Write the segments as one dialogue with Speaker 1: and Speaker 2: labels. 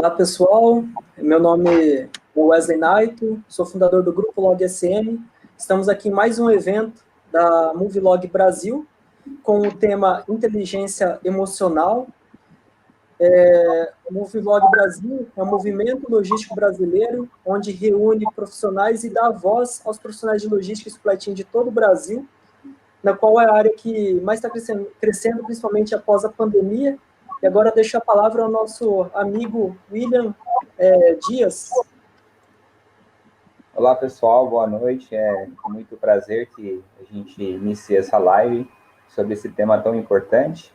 Speaker 1: Olá, pessoal. Meu nome é Wesley Naito, sou fundador do Grupo Log SM. Estamos aqui em mais um evento da Movilog Brasil, com o tema Inteligência Emocional. O Movilog Brasil é um movimento logístico brasileiro, onde reúne profissionais e dá voz aos profissionais de logística e supply chain de todo o Brasil, na qual é a área que mais está crescendo, principalmente após a pandemia. E agora deixo a palavra ao nosso amigo William Dias.
Speaker 2: Olá, pessoal, boa noite. É com muito prazer que a gente inicia essa live sobre esse tema tão importante.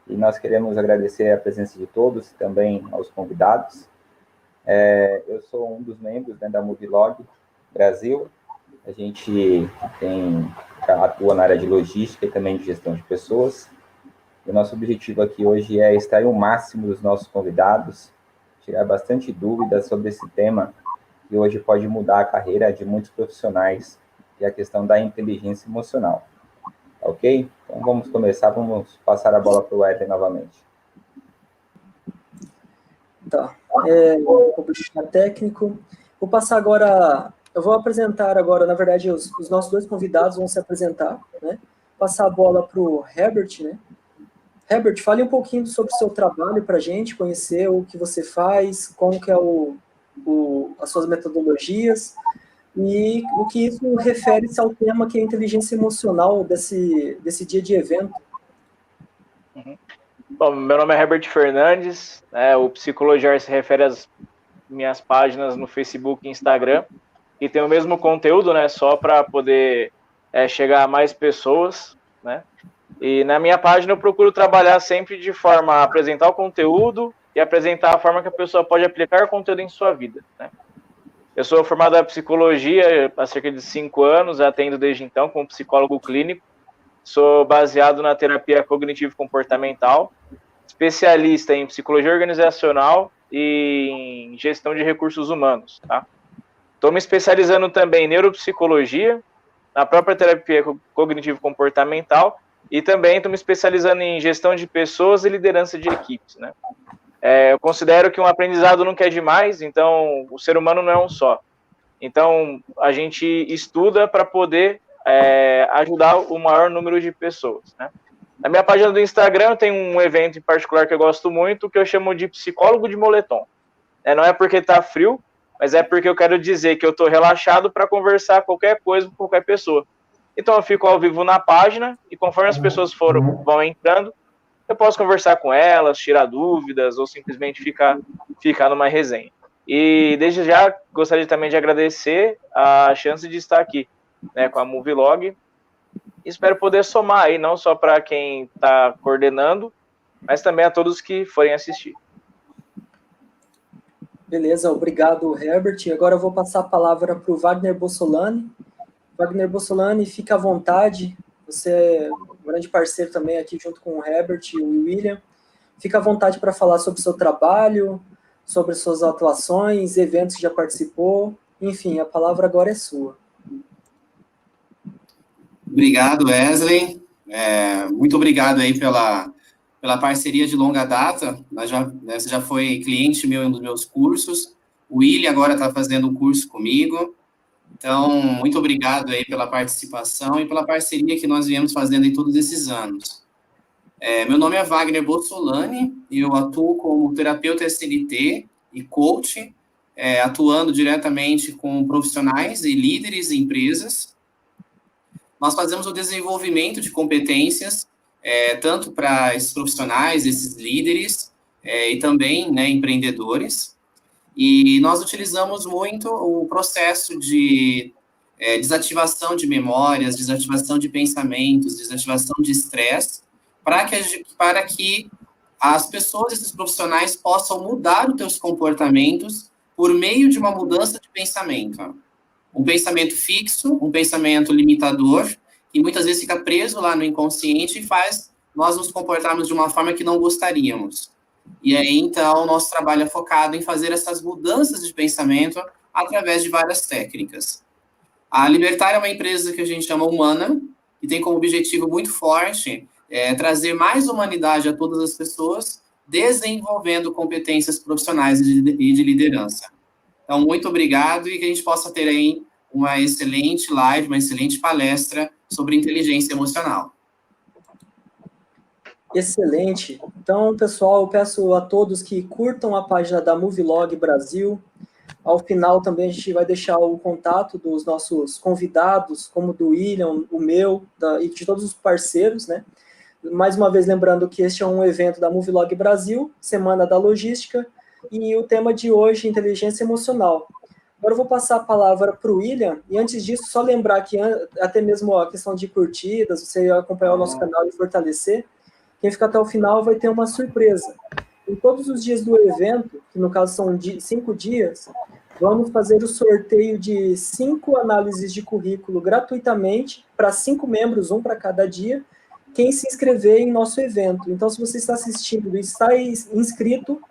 Speaker 2: E nós queremos agradecer a presença de todos, também aos convidados. Eu sou um dos membros, né, da Movilog Brasil. A gente atua na área de logística e também de gestão de pessoas. O nosso objetivo aqui hoje é extrair o máximo dos nossos convidados, tirar bastante dúvidas sobre esse tema que hoje pode mudar a carreira de muitos profissionais, que é a questão da inteligência emocional. Ok? Então vamos começar, vamos passar a bola para o Wesley novamente.
Speaker 1: Tá. Publicidade técnico. Vou passar agora, eu vou apresentar agora, na verdade, os nossos dois convidados vão se apresentar, né? Passar a bola para o Herbert, né? Herbert, fale um pouquinho sobre o seu trabalho para a gente conhecer o que você faz, como que é as suas metodologias e o que isso refere-se ao tema que é a inteligência emocional desse dia de evento.
Speaker 3: Bom, meu nome é Herbert Fernandes, o Psicologia se refere às minhas páginas no Facebook e Instagram, e tem o mesmo conteúdo, né, só para poder chegar a mais pessoas, né? E na minha página eu procuro trabalhar sempre de forma a apresentar o conteúdo e apresentar a forma que a pessoa pode aplicar o conteúdo em sua vida, né? Eu sou formado em psicologia há cerca de 5 anos, atendo desde então como psicólogo clínico, sou baseado na terapia cognitivo-comportamental, especialista em psicologia organizacional e em gestão de recursos humanos, tá? Estou me especializando também em neuropsicologia, na própria terapia cognitivo-comportamental, e também estou me especializando em gestão de pessoas e liderança de equipes, né? Eu considero que um aprendizado nunca é demais, então o ser humano não é um só. Então a gente estuda para poder ajudar o maior número de pessoas, né? Na minha página do Instagram tem um evento em particular que eu gosto muito, que eu chamo de psicólogo de moletom. Não é porque está frio, mas é porque eu quero dizer que eu estou relaxado para conversar qualquer coisa com qualquer pessoa. Então eu fico ao vivo na página e conforme as pessoas vão entrando, eu posso conversar com elas, tirar dúvidas ou simplesmente ficar numa resenha. E desde já gostaria também de agradecer a chance de estar aqui, né, com a Movilog. Espero poder somar aí, não só para quem está coordenando, mas também a todos que forem assistir.
Speaker 1: Beleza, obrigado, Herbert. Agora eu vou passar a palavra para o Wagner Bossolani. Wagner Bossolani, fica à vontade. Você é um grande parceiro também aqui junto com o Herbert e o William. Fica à vontade para falar sobre o seu trabalho, sobre suas atuações, eventos que já participou. Enfim, a palavra agora é sua.
Speaker 4: Obrigado, Wesley. Muito obrigado aí pela parceria de longa data. Você já foi cliente meu em um dos meus cursos. O William agora está fazendo um curso comigo. Então, muito obrigado aí pela participação e pela parceria que nós viemos fazendo em todos esses anos. Meu nome é Wagner Bossolani e eu atuo como terapeuta SLT e coach, atuando diretamente com profissionais e líderes em empresas. Nós fazemos o desenvolvimento de competências, tanto para esses profissionais, esses líderes, e também, né, empreendedores. E nós utilizamos muito o processo de desativação de memórias, desativação de pensamentos, desativação de estresse, para que as pessoas, esses profissionais, possam mudar os seus comportamentos por meio de uma mudança de pensamento. Um pensamento fixo, um pensamento limitador, que muitas vezes fica preso lá no inconsciente e faz nós nos comportarmos de uma forma que não gostaríamos. E aí, então, o nosso trabalho é focado em fazer essas mudanças de pensamento através de várias técnicas. A Libertar é uma empresa que a gente chama humana, que tem como objetivo muito forte trazer mais humanidade a todas as pessoas desenvolvendo competências profissionais e de liderança. Então, muito obrigado e que a gente possa ter aí uma excelente live, uma excelente palestra sobre inteligência emocional.
Speaker 1: Excelente. Então, pessoal, eu peço a todos que curtam a página da Movilog Brasil. Ao final também a gente vai deixar o contato dos nossos convidados, como do William, o meu, e de todos os parceiros, né? Mais uma vez lembrando que este é um evento da Movilog Brasil, Semana da Logística, e o tema de hoje, inteligência emocional. Agora eu vou passar a palavra para o William, e antes disso, só lembrar que até mesmo a questão de curtidas, você acompanhar o nosso canal e fortalecer, quem ficar até o final vai ter uma surpresa. Em todos os dias do evento, que no caso são 5 dias, vamos fazer o sorteio de 5 análises de currículo gratuitamente para 5 membros, um para cada dia, quem se inscrever em nosso evento. Então, se você está assistindo e está inscrito,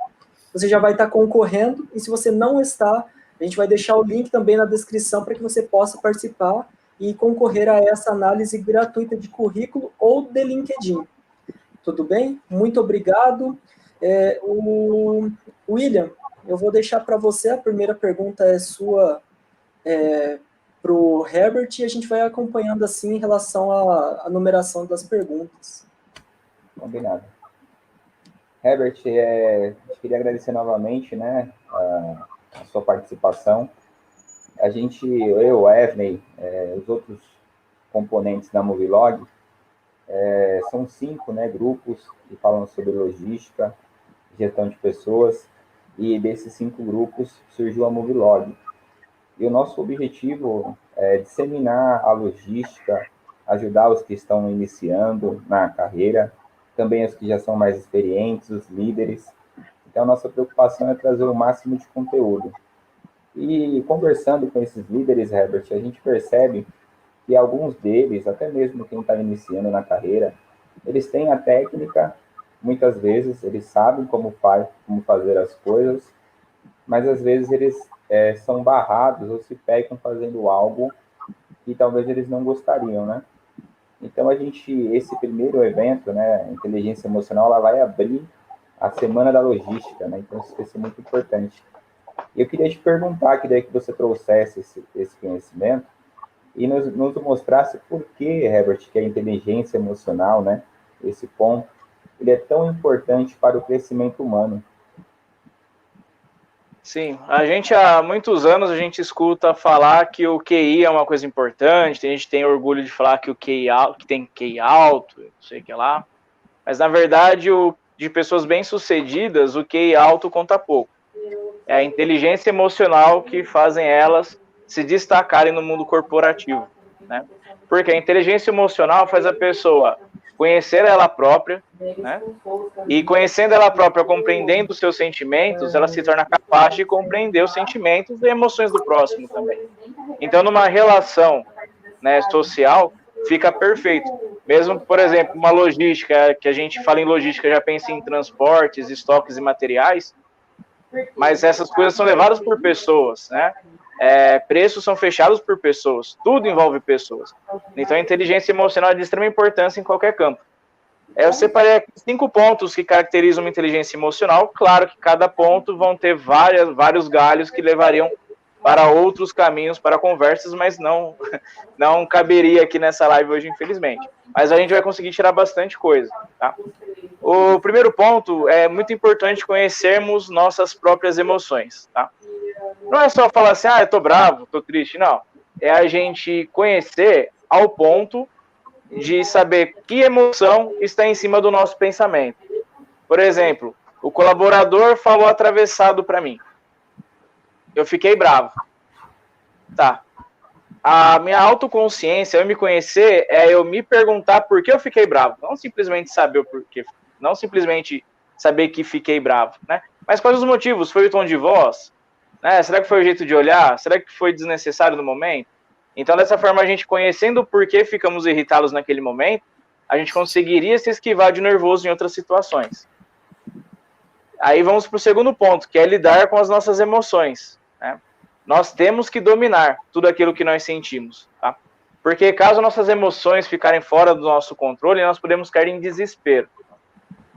Speaker 1: você já vai estar concorrendo, e se você não está, a gente vai deixar o link também na descrição para que você possa participar e concorrer a essa análise gratuita de currículo ou de LinkedIn. Tudo bem? Muito obrigado. William, eu vou deixar para você, a primeira pergunta é sua para o Herbert, e a gente vai acompanhando assim em relação à numeração das perguntas.
Speaker 2: Combinado. Herbert, queria agradecer novamente, né, a sua participação. Eu, Wesley, os outros componentes da Movilog, são 5, né, grupos que falam sobre logística, gestão de pessoas, e desses 5 grupos surgiu a Movilog. E o nosso objetivo é disseminar a logística, ajudar os que estão iniciando na carreira, também os que já são mais experientes, os líderes. Então, a nossa preocupação é trazer o máximo de conteúdo. E conversando com esses líderes, Herbert, a gente percebe que alguns deles, até mesmo quem está iniciando na carreira, eles têm a técnica, muitas vezes eles sabem como fazer as coisas, mas às vezes eles são barrados ou se pegam fazendo algo que talvez eles não gostariam, né? Então, esse primeiro evento, né, Inteligência Emocional, ela vai abrir a Semana da Logística, né? Então, isso vai ser muito importante. E eu queria te perguntar, queria que você trouxesse esse conhecimento e nos mostrasse por que, Herbert, que a inteligência emocional, né, esse ponto, ele é tão importante para o crescimento humano.
Speaker 3: Sim, há muitos anos a gente escuta falar que o QI é uma coisa importante, a gente tem orgulho de falar que o QI que tem QI alto, não sei o que lá, mas na verdade, de pessoas bem-sucedidas, o QI alto conta pouco. É a inteligência emocional que fazem elas se destacarem no mundo corporativo, né? Porque a inteligência emocional faz a pessoa conhecer ela própria, né? E conhecendo ela própria, compreendendo os seus sentimentos, ela se torna capaz de compreender os sentimentos e emoções do próximo também. Então, numa relação, né, social, fica perfeito. Mesmo, por exemplo, uma logística, que a gente fala em logística, já pensa em transportes, estoques e materiais, mas essas coisas são levadas por pessoas, né? Preços são fechados por pessoas, tudo envolve pessoas. Então, a inteligência emocional é de extrema importância em qualquer campo. Eu separei aqui 5 pontos que caracterizam uma inteligência emocional. Claro que cada ponto vão ter vários galhos que levariam para outros caminhos, para conversas, mas não caberia aqui nessa live hoje, infelizmente. Mas a gente vai conseguir tirar bastante coisa, tá? O primeiro ponto é muito importante conhecermos nossas próprias emoções, tá? Não é só falar assim, eu tô bravo, tô triste, não. É a gente conhecer ao ponto de saber que emoção está em cima do nosso pensamento. Por exemplo, o colaborador falou atravessado para mim. Eu fiquei bravo. Tá. A minha autoconsciência, eu me conhecer, é eu me perguntar por que eu fiquei bravo. Não simplesmente saber o porquê. Não simplesmente saber que fiquei bravo, né? Mas quais os motivos? Foi o tom de voz? Né? Será que foi o jeito de olhar? Será que foi desnecessário no momento? Então, dessa forma, a gente conhecendo o porquê ficamos irritados naquele momento, a gente conseguiria se esquivar de nervoso em outras situações. Aí vamos para o segundo ponto, que é lidar com as nossas emoções, né? Nós temos que dominar tudo aquilo que nós sentimos, tá? Porque caso nossas emoções ficarem fora do nosso controle, nós podemos cair em desespero.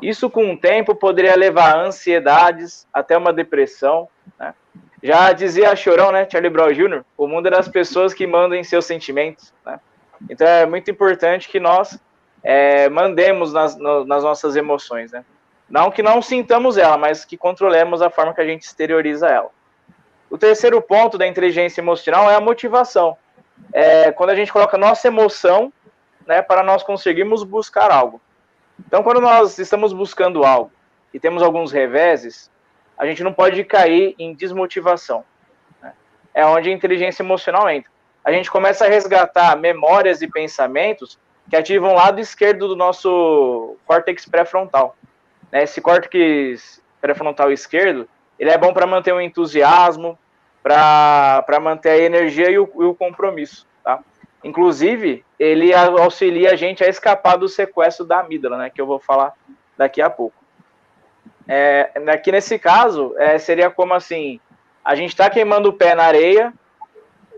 Speaker 3: Isso, com o tempo, poderia levar a ansiedades, até uma depressão, né? Já dizia Chorão, né, Charlie Brown Jr., o mundo é das pessoas que mandam em seus sentimentos, né? Então, é muito importante que nós mandemos nas nossas emoções, né? Não que não sintamos ela, mas que controlemos a forma que a gente exterioriza ela. O terceiro ponto da inteligência emocional é a motivação. Quando a gente coloca nossa emoção, né, para nós conseguirmos buscar algo. Então, quando nós estamos buscando algo e temos alguns reveses, a gente não pode cair em desmotivação, né? É onde a inteligência emocional entra. A gente começa a resgatar memórias e pensamentos que ativam o lado esquerdo do nosso córtex pré-frontal. Esse córtex pré-frontal esquerdo, ele é bom para manter o entusiasmo, para manter a energia e o compromisso, tá? Inclusive, ele auxilia a gente a escapar do sequestro da amígdala, né, que eu vou falar daqui a pouco. Aqui nesse caso, seria como assim, a gente está queimando o pé na areia,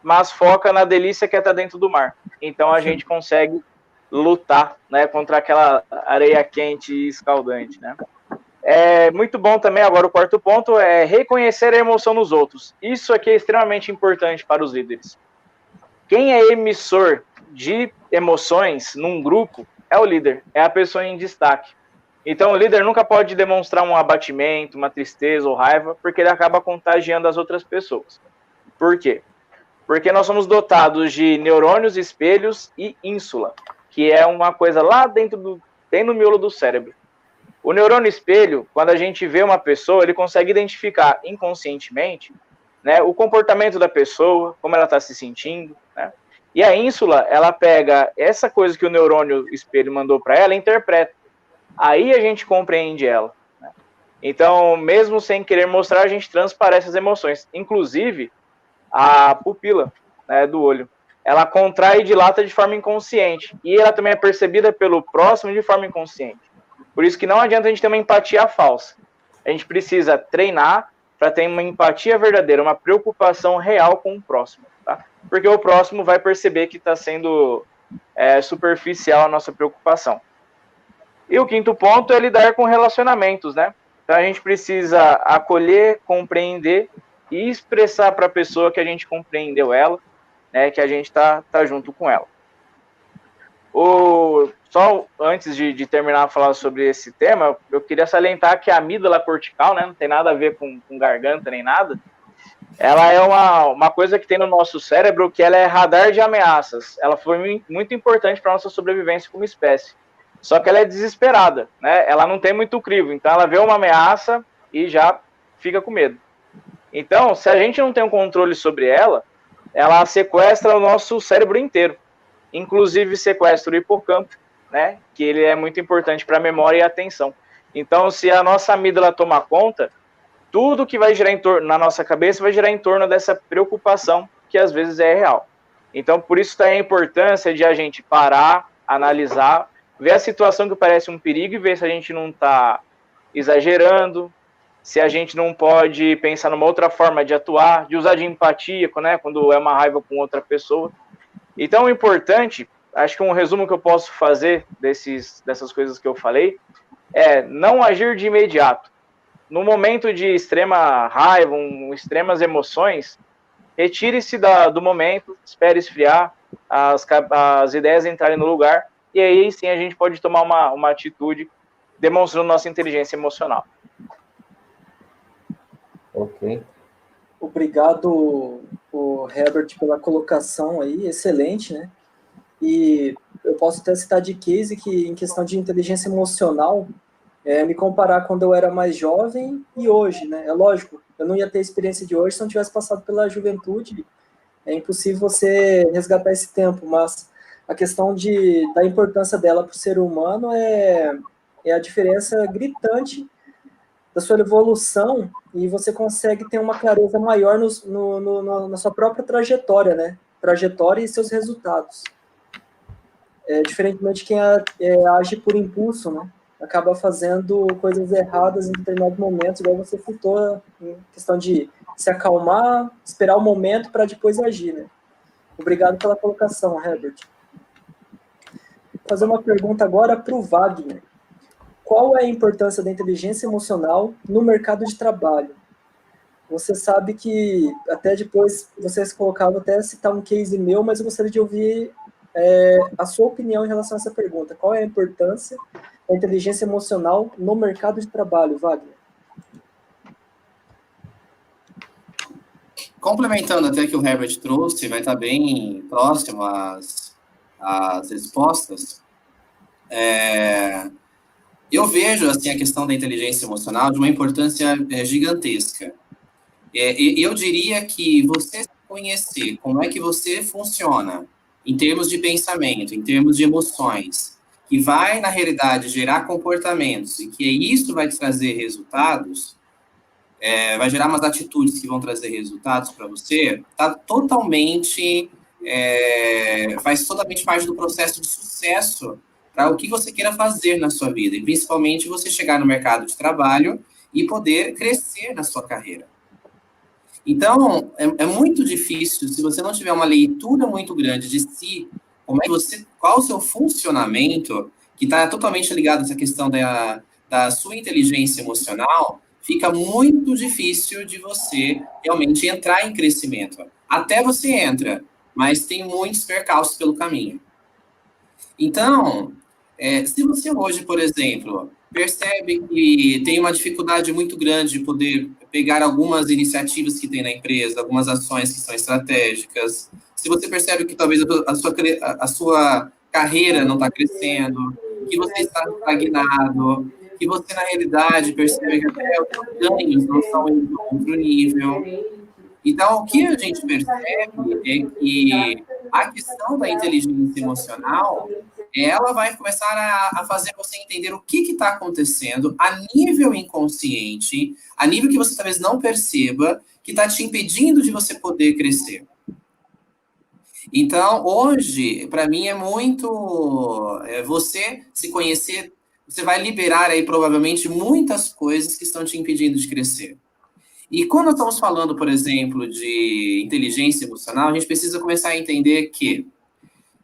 Speaker 3: mas foca na delícia que está dentro do mar. Então, a gente consegue lutar, né, contra aquela areia quente e escaldante, né? Muito bom também, agora o quarto ponto, é reconhecer a emoção nos outros. Isso aqui é extremamente importante para os líderes. Quem é emissor de emoções num grupo é o líder, é a pessoa em destaque. Então, o líder nunca pode demonstrar um abatimento, uma tristeza ou raiva, porque ele acaba contagiando as outras pessoas. Por quê? Porque nós somos dotados de neurônios, espelhos e ínsula, que é uma coisa lá dentro bem no miolo do cérebro. O neurônio espelho, quando a gente vê uma pessoa, ele consegue identificar inconscientemente, né, o comportamento da pessoa, como ela está se sentindo, né? E a ínsula, ela pega essa coisa que o neurônio espelho mandou para ela e interpreta. Aí a gente compreende ela, né? Então, mesmo sem querer mostrar, a gente transparece as emoções. Inclusive, a pupila, né, do olho, ela contrai e dilata de forma inconsciente. E ela também é percebida pelo próximo de forma inconsciente. Por isso que não adianta a gente ter uma empatia falsa. A gente precisa treinar para ter uma empatia verdadeira, uma preocupação real com o próximo, tá? Porque o próximo vai perceber que está sendo superficial a nossa preocupação. E o quinto ponto é lidar com relacionamentos, né? Então a gente precisa acolher, compreender e expressar para a pessoa que a gente compreendeu ela, né, que a gente tá junto com ela. Só antes de terminar a falar sobre esse tema, eu queria salientar que a amígdala cortical, né, não tem nada a ver com garganta nem nada, ela é uma coisa que tem no nosso cérebro que ela é radar de ameaças. Ela foi muito importante para a nossa sobrevivência como espécie. Só que ela é desesperada, né? Ela não tem muito crivo, então ela vê uma ameaça e já fica com medo. Então, se a gente não tem um controle sobre ela, ela sequestra o nosso cérebro inteiro, inclusive sequestra o hipocampo, né? Que ele é muito importante para a memória e a atenção. Então, se a nossa amígdala tomar conta, tudo que vai girar na nossa cabeça vai girar em torno dessa preocupação, que às vezes é real. Então, por isso tem a importância de a gente parar, analisar, ver a situação que parece um perigo e ver se a gente não está exagerando, se a gente não pode pensar numa outra forma de atuar, de usar de empatia, né, quando é uma raiva com outra pessoa. Então, o importante, acho que um resumo que eu posso fazer dessas coisas que eu falei, é não agir de imediato. No momento de extrema raiva, extremas emoções, retire-se do momento, espere esfriar, as ideias entrarem no lugar, e aí sim a gente pode tomar uma atitude demonstrando nossa inteligência emocional.
Speaker 2: Ok.
Speaker 1: Obrigado, Herbert, pela colocação aí, excelente, né? E eu posso até citar de case que, em questão de inteligência emocional, me comparar quando eu era mais jovem e hoje, né? É lógico, eu não ia ter a experiência de hoje se não tivesse passado pela juventude. É impossível você resgatar esse tempo, mas a questão da importância dela para o ser humano é a diferença gritante da sua evolução, e você consegue ter uma clareza maior na sua própria trajetória, né? Trajetória e seus resultados. Diferentemente de quem age por impulso, né? Acaba fazendo coisas erradas em determinados momentos, igual você citou, em questão de se acalmar, esperar o momento para depois agir, né? Obrigado pela colocação, Herbert. Vou fazer uma pergunta agora para o Wagner. qual é a importância da inteligência emocional no mercado de trabalho? Você sabe que até depois vocês colocavam até citar um case meu, mas eu gostaria de ouvir a sua opinião em relação a essa pergunta. Qual é a importância da inteligência emocional no mercado de trabalho, Wagner?
Speaker 4: Complementando até que o Herbert trouxe, vai estar bem próximo às respostas. Eu vejo assim, a questão da inteligência emocional de uma importância gigantesca. Eu diria que você se conhecer como é que você funciona em termos de pensamento, em termos de emoções, que vai, na realidade, gerar comportamentos e que isso vai te trazer resultados, vai gerar umas atitudes que vão trazer resultados para você, faz totalmente parte do processo de sucesso para o que você queira fazer na sua vida, e principalmente você chegar no mercado de trabalho e poder crescer na sua carreira. Então, é muito difícil, se você não tiver uma leitura muito grande de si, qual o seu funcionamento, que está totalmente ligado a essa questão da sua inteligência emocional, fica muito difícil de você realmente entrar em crescimento. Até você entra, mas tem muitos percalços pelo caminho. Então, se você hoje, por exemplo, percebe que tem uma dificuldade muito grande de poder pegar algumas iniciativas que tem na empresa, algumas ações que são estratégicas, se você percebe que talvez a sua carreira não está crescendo, que você está estagnado, que você, na realidade, percebe que até os seus ganhos não são em outro nível. Então, o que a gente percebe é que a questão da inteligência emocional, ela vai começar a fazer você entender o que está acontecendo a nível inconsciente, a nível que você talvez não perceba, que está te impedindo de você poder crescer. Então, hoje, para mim, é muito você se conhecer, você vai liberar aí provavelmente muitas coisas que estão te impedindo de crescer. E quando nós estamos falando, por exemplo, de inteligência emocional, a gente precisa começar a entender que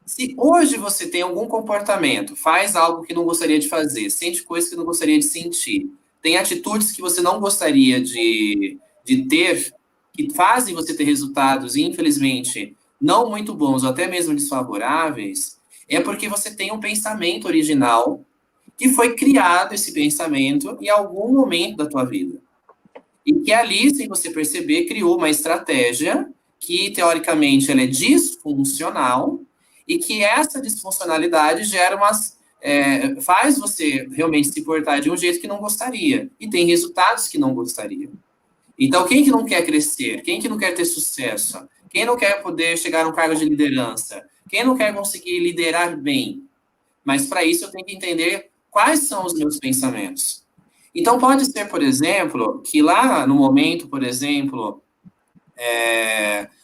Speaker 4: se hoje você tem algum comportamento, faz algo que não gostaria de fazer, sente coisas que não gostaria de sentir, tem atitudes que você não gostaria de ter, que fazem você ter resultados, infelizmente, não muito bons ou até mesmo desfavoráveis, é porque você tem um pensamento original que foi criado, esse pensamento, em algum momento da tua vida. E que ali, sem você perceber, criou uma estratégia que, teoricamente, ela é disfuncional e que essa disfuncionalidade gera faz você realmente se portar de um jeito que não gostaria e tem resultados que não gostaria. Então, quem que não quer crescer? Quem que não quer ter sucesso? Quem não quer poder chegar a um cargo de liderança? Quem não quer conseguir liderar bem? Mas, para isso, eu tenho que entender quais são os meus pensamentos. Então, pode ser, por exemplo, que lá no momento, por exemplo,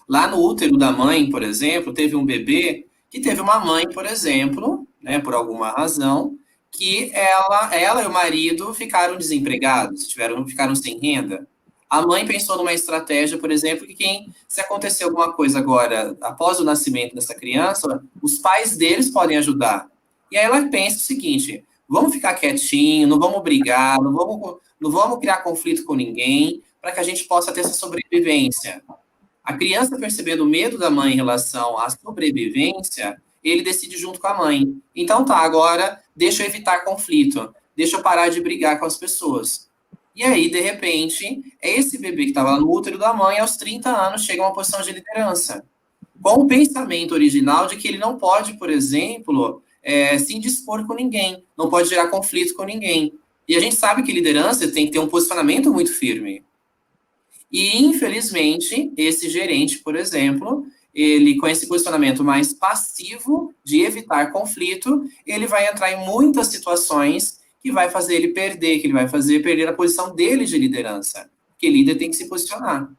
Speaker 4: lá no útero da mãe, por exemplo, teve um bebê que teve uma mãe, por exemplo, né, por alguma razão, que ela e o marido ficaram desempregados, ficaram sem renda. A mãe pensou numa estratégia, por exemplo, que se acontecer alguma coisa agora, após o nascimento dessa criança, os pais deles podem ajudar. E aí ela pensa o seguinte: vamos ficar quietinho, não vamos brigar, não vamos criar conflito com ninguém, para que a gente possa ter essa sobrevivência. A criança, percebendo o medo da mãe em relação à sobrevivência, ele decide junto com a mãe. Então tá, agora deixa eu evitar conflito, deixa eu parar de brigar com as pessoas. E aí, de repente, esse bebê que estava no útero da mãe, aos 30 anos, chega a uma posição de liderança. Com o pensamento original de que ele não pode, por exemplo, se indispor com ninguém, não pode gerar conflito com ninguém. E a gente sabe que liderança tem que ter um posicionamento muito firme. E, infelizmente, esse gerente, por exemplo, ele com esse posicionamento mais passivo de evitar conflito, ele vai entrar em muitas situações que vai fazer ele perder, que ele vai fazer perder a posição dele de liderança. Porque líder tem que se posicionar.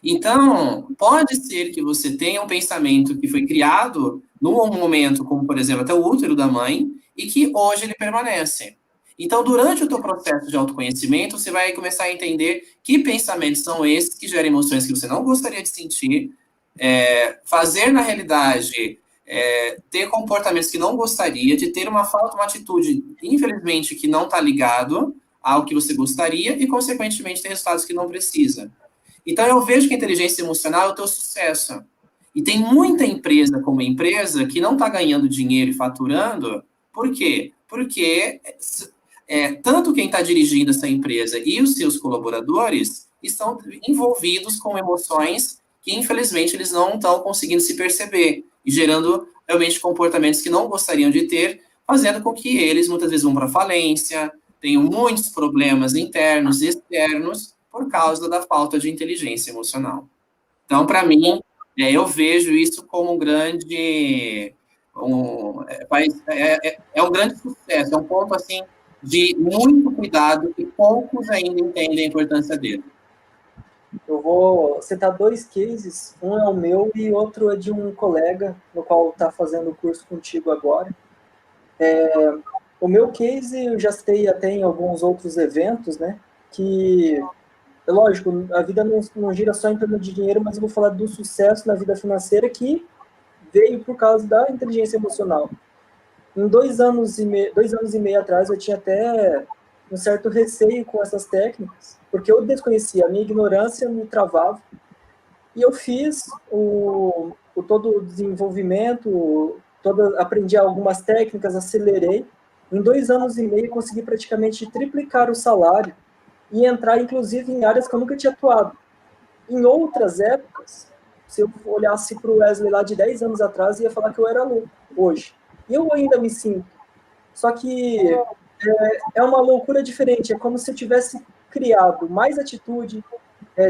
Speaker 4: Então, pode ser que você tenha um pensamento que foi criado num momento, como, por exemplo, até o útero da mãe, e que hoje ele permanece. Então, durante o teu processo de autoconhecimento, você vai começar a entender que pensamentos são esses que geram emoções que você não gostaria de sentir, fazer, na realidade, ter comportamentos que não gostaria, de ter uma atitude, infelizmente, que não está ligado ao que você gostaria e, consequentemente, ter resultados que não precisa. Então, eu vejo que a inteligência emocional é o teu sucesso. E tem muita empresa como empresa que não está ganhando dinheiro e faturando. Por quê? Porque tanto quem está dirigindo essa empresa e os seus colaboradores estão envolvidos com emoções que, infelizmente, eles não estão conseguindo se perceber e gerando, realmente, comportamentos que não gostariam de ter, fazendo com que eles, muitas vezes, vão para falência, tenham muitos problemas internos e externos por causa da falta de inteligência emocional. Então, para mim, eu vejo isso como um grande um grande sucesso, é um ponto, assim, de muito cuidado e poucos ainda entendem a importância dele.
Speaker 1: Eu vou citar 2 cases, um é o meu e outro é de um colega, no qual está fazendo o curso contigo agora. O meu case eu já citei até em alguns outros eventos, né, que, lógico, a vida não gira só em torno de dinheiro, mas eu vou falar do sucesso na vida financeira que veio por causa da inteligência emocional. Em 2 anos e meio atrás, eu tinha até um certo receio com essas técnicas, porque eu desconhecia, a minha ignorância me travava, e eu fiz todo o desenvolvimento, aprendi algumas técnicas, acelerei. Em 2 anos e meio, consegui praticamente triplicar o salário e entrar, inclusive, em áreas que eu nunca tinha atuado. Em outras épocas, se eu olhasse para o Wesley lá de 10 anos atrás, ia falar que eu era louco hoje. E eu ainda me sinto. Só que é uma loucura diferente. É como se eu tivesse criado mais atitude,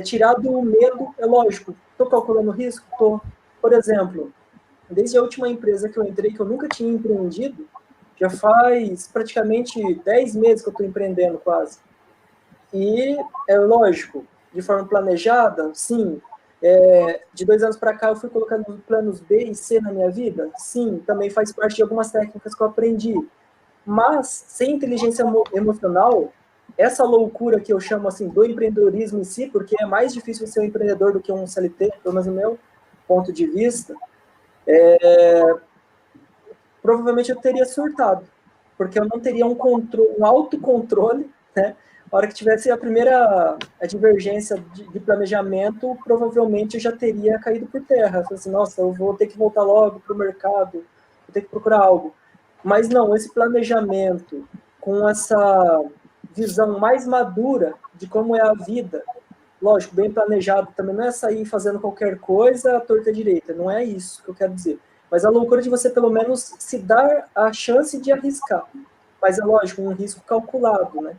Speaker 1: tirado o medo. É lógico, estou calculando risco? Estou. Por exemplo, desde a última empresa que eu entrei, que eu nunca tinha empreendido, já faz praticamente 10 meses que eu estou empreendendo quase. E, é lógico, de forma planejada, sim. De 2 anos para cá eu fui colocando planos B e C na minha vida? Sim, também faz parte de algumas técnicas que eu aprendi. Mas, sem inteligência emocional, essa loucura que eu chamo assim do empreendedorismo em si, porque é mais difícil ser um empreendedor do que um CLT, pelo menos no meu ponto de vista, provavelmente eu teria surtado, porque eu não teria um autocontrole, né? A hora que tivesse a primeira divergência de planejamento, provavelmente eu já teria caído por terra. Eu falei assim, nossa, eu vou ter que voltar logo para o mercado, vou ter que procurar algo. Mas não, esse planejamento, com essa visão mais madura de como é a vida, lógico, bem planejado, também não é sair fazendo qualquer coisa à torta direita, não é isso que eu quero dizer. Mas a loucura de você, pelo menos, se dar a chance de arriscar. Mas é lógico, um risco calculado, né?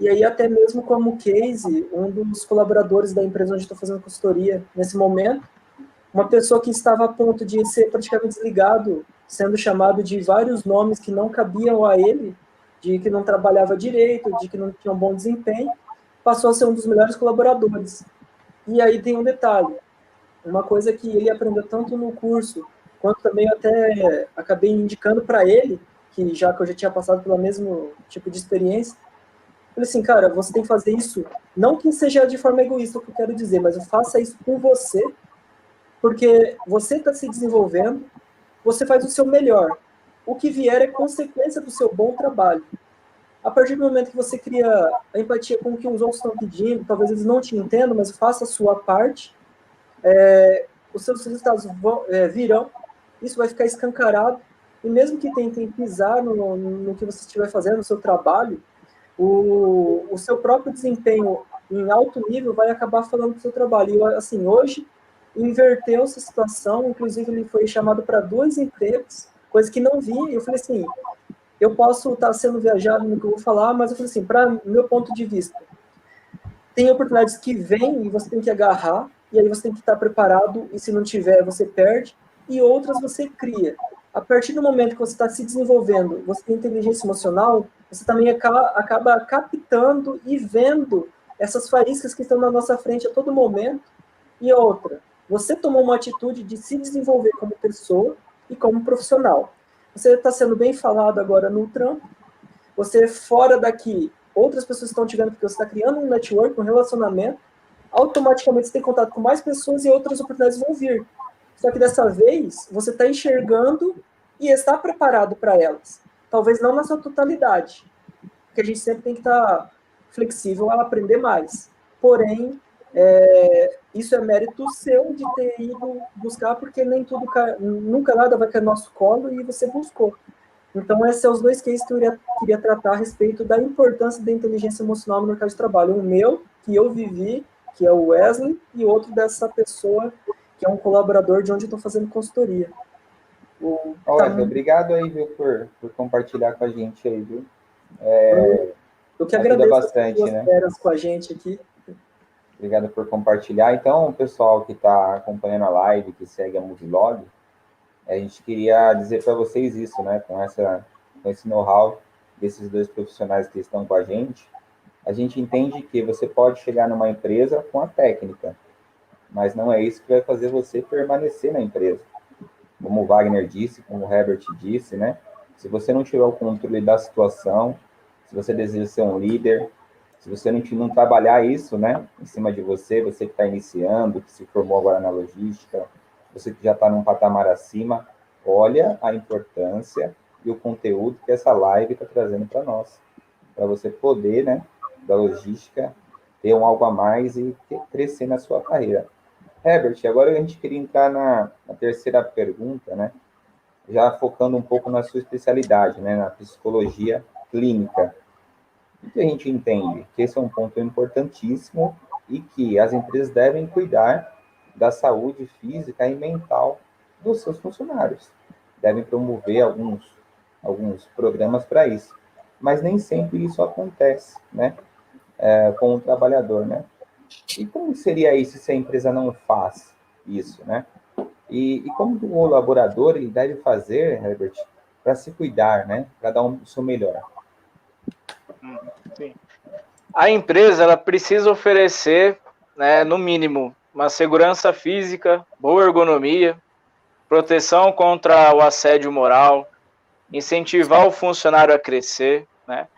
Speaker 1: E aí, até mesmo como case, um dos colaboradores da empresa onde estou fazendo consultoria nesse momento, uma pessoa que estava a ponto de ser praticamente desligado, sendo chamado de vários nomes que não cabiam a ele, de que não trabalhava direito, de que não tinha um bom desempenho, passou a ser um dos melhores colaboradores. E aí tem um detalhe, uma coisa que ele aprendeu tanto no curso, quanto também eu até acabei indicando para ele, que eu já tinha passado pelo mesmo tipo de experiência, eu falei assim, cara, você tem que fazer isso, não que seja de forma egoísta o que eu quero dizer, mas faça isso por você, porque você está se desenvolvendo, você faz o seu melhor. O que vier é consequência do seu bom trabalho. A partir do momento que você cria a empatia com o que os outros estão pedindo, talvez eles não te entendam, mas faça a sua parte, os seus resultados virão, isso vai ficar escancarado, e mesmo que tentem pisar no que você estiver fazendo, no seu trabalho, o seu próprio desempenho em alto nível vai acabar falando do seu trabalho. E, assim, hoje, inverteu essa situação, inclusive ele foi chamado para 2 empregos, coisa que não via, e eu falei assim, eu posso estar sendo viajado no que eu vou falar, mas eu falei assim, para meu ponto de vista, tem oportunidades que vêm e você tem que agarrar, e aí você tem que estar preparado, e se não tiver, você perde, e outras você cria. A partir do momento que você está se desenvolvendo, você tem inteligência emocional, você também acaba captando e vendo essas faíscas que estão na nossa frente a todo momento. E outra, você tomou uma atitude de se desenvolver como pessoa e como profissional. Você está sendo bem falado agora no trampo, você fora daqui, outras pessoas estão te vendo porque você está criando um network, um relacionamento, automaticamente você tem contato com mais pessoas e outras oportunidades vão vir. Só que dessa vez, você está enxergando e está preparado para elas. Talvez não na sua totalidade, porque a gente sempre tem que estar flexível a aprender mais. Porém, isso é mérito seu de ter ido buscar, porque nem tudo, nunca nada vai cair no nosso colo e você buscou. Então, esses são os dois cases que eu queria tratar a respeito da importância da inteligência emocional no mercado de trabalho. Um meu, que eu vivi, que é o Wesley, e outro dessa pessoa, que é um colaborador de onde eu estou fazendo consultoria.
Speaker 2: Wesley, obrigado aí, viu, por compartilhar com a gente aí, viu?
Speaker 1: Eu que agradeço
Speaker 2: bastante,
Speaker 1: as férias com a gente aqui.
Speaker 2: Obrigado por compartilhar. Então, o pessoal que está acompanhando a live, que segue a Movilog, a gente queria dizer para vocês isso, né? Com esse know-how desses dois profissionais que estão com a gente entende que você pode chegar numa empresa com a técnica, mas não é isso que vai fazer você permanecer na empresa. Como o Wagner disse, como o Herbert disse, né? Se você não tiver o controle da situação, se você deseja ser um líder, se você não trabalhar isso, né, em cima de você que está iniciando, que se formou agora na logística, você que já está num patamar acima, olha a importância e o conteúdo que essa live está trazendo para nós, para você poder, né, da logística, ter algo a mais e crescer na sua carreira. Herbert, agora a gente queria entrar na terceira pergunta, né, já focando um pouco na sua especialidade, né, na psicologia clínica. O que a gente entende? Que esse é um ponto importantíssimo e que as empresas devem cuidar da saúde física e mental dos seus funcionários. Devem promover alguns programas para isso. Mas nem sempre isso acontece, né? Com o trabalhador, né? E como seria isso se a empresa não faz isso, né? E como o colaborador ele deve fazer, Herbert, para se cuidar, né? Para dar o seu melhor?
Speaker 3: Sim. A empresa ela precisa oferecer, né, no mínimo, uma segurança física, boa ergonomia, proteção contra o assédio moral, incentivar o funcionário a crescer, né,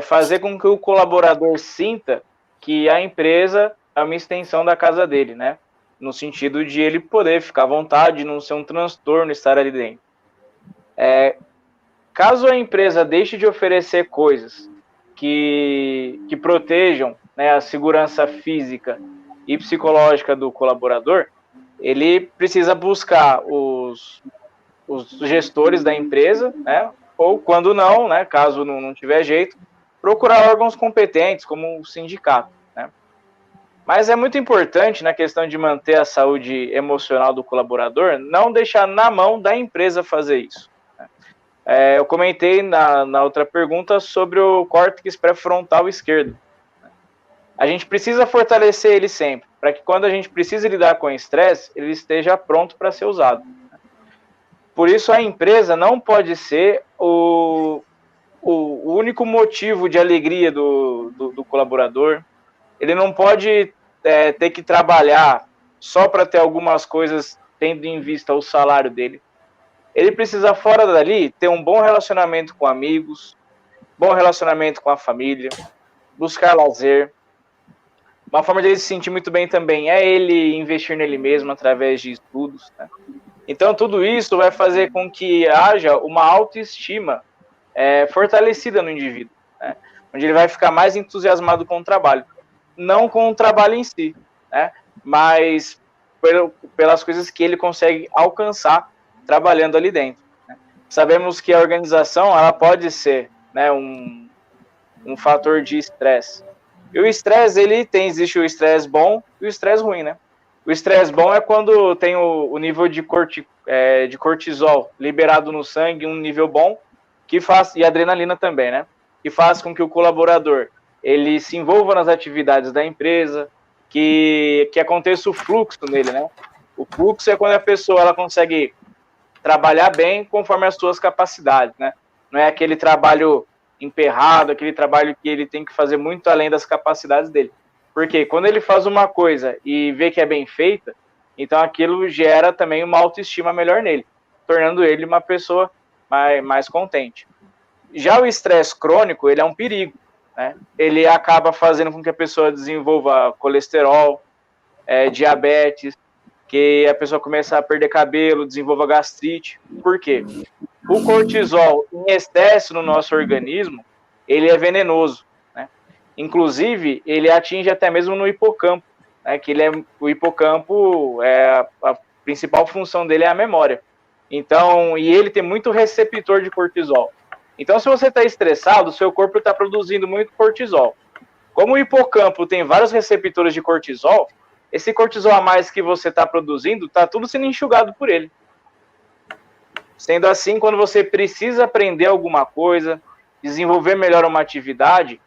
Speaker 3: fazer com que o colaborador sinta que a empresa é uma extensão da casa dele, né, no sentido de ele poder ficar à vontade, não ser um transtorno estar ali dentro. Caso a empresa deixe de oferecer coisas que protejam, né, a segurança física e psicológica do colaborador, ele precisa buscar os gestores da empresa, né, ou quando não, né, caso não tiver jeito, procurar órgãos competentes, como o sindicato. Né. Mas é muito importante, na questão de manter a saúde emocional do colaborador, não deixar na mão da empresa fazer isso. Eu comentei na outra pergunta sobre o córtex pré-frontal esquerdo. A gente precisa fortalecer ele sempre, para que quando a gente precisa lidar com o estresse, ele esteja pronto para ser usado. Por isso, a empresa não pode ser o único motivo de alegria do colaborador. Ele não pode ter que trabalhar só para ter algumas coisas, tendo em vista o salário dele. Ele precisa, fora dali, ter um bom relacionamento com amigos, bom relacionamento com a família, buscar lazer. Uma forma de ele se sentir muito bem também é ele investir nele mesmo através de estudos. Né? Então, tudo isso vai fazer com que haja uma autoestima fortalecida no indivíduo, né? Onde ele vai ficar mais entusiasmado com o trabalho. Não com o trabalho em si, né? Mas pelas coisas que ele consegue alcançar trabalhando ali dentro. Né? Sabemos que a organização ela pode ser, né, um fator de estresse. E o estresse, existe o estresse bom e o estresse ruim, né? O estresse bom é quando tem o nível de cortisol liberado no sangue, um nível bom, e adrenalina também, né? Que faz com que o colaborador ele se envolva nas atividades da empresa, que aconteça o fluxo nele, né? O fluxo é quando a pessoa ela consegue trabalhar bem conforme as suas capacidades, né? Não é aquele trabalho emperrado, aquele trabalho que ele tem que fazer muito além das capacidades dele. Porque quando ele faz uma coisa e vê que é bem feita, então aquilo gera também uma autoestima melhor nele, tornando ele uma pessoa mais contente. Já o estresse crônico, ele é um perigo, né? Ele acaba fazendo com que a pessoa desenvolva colesterol, diabetes, que a pessoa começa a perder cabelo, desenvolva gastrite. Por quê? O cortisol em excesso no nosso organismo, ele é venenoso, né? Inclusive, ele atinge até mesmo no hipocampo, né? Que o hipocampo, a principal função dele é a memória. Então, e ele tem muito receptor de cortisol. Então, se você está estressado, o seu corpo está produzindo muito cortisol. Como o hipocampo tem vários receptores de cortisol, esse cortisol a mais que você está produzindo, está tudo sendo enxugado por ele. Sendo assim, quando você precisa aprender alguma coisa, desenvolver melhor uma atividade,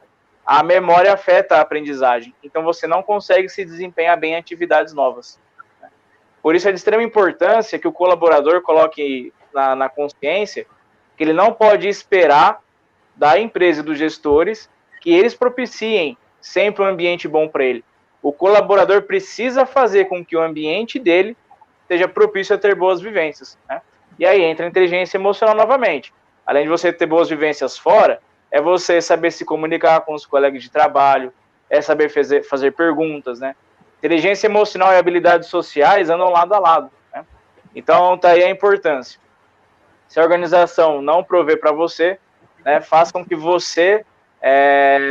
Speaker 3: a memória afeta a aprendizagem. Então, você não consegue se desempenhar bem em atividades novas. Por isso, é de extrema importância que o colaborador coloque na consciência que ele não pode esperar da empresa e dos gestores que eles propiciem sempre um ambiente bom para ele. O colaborador precisa fazer com que o ambiente dele seja propício a ter boas vivências, né? E aí entra a inteligência emocional novamente. Além de você ter boas vivências fora, é você saber se comunicar com os colegas de trabalho, é saber fazer perguntas, né? Inteligência emocional e habilidades sociais andam lado a lado, né? Então, tá aí a importância. Se a organização não prover para você, né, faça com que você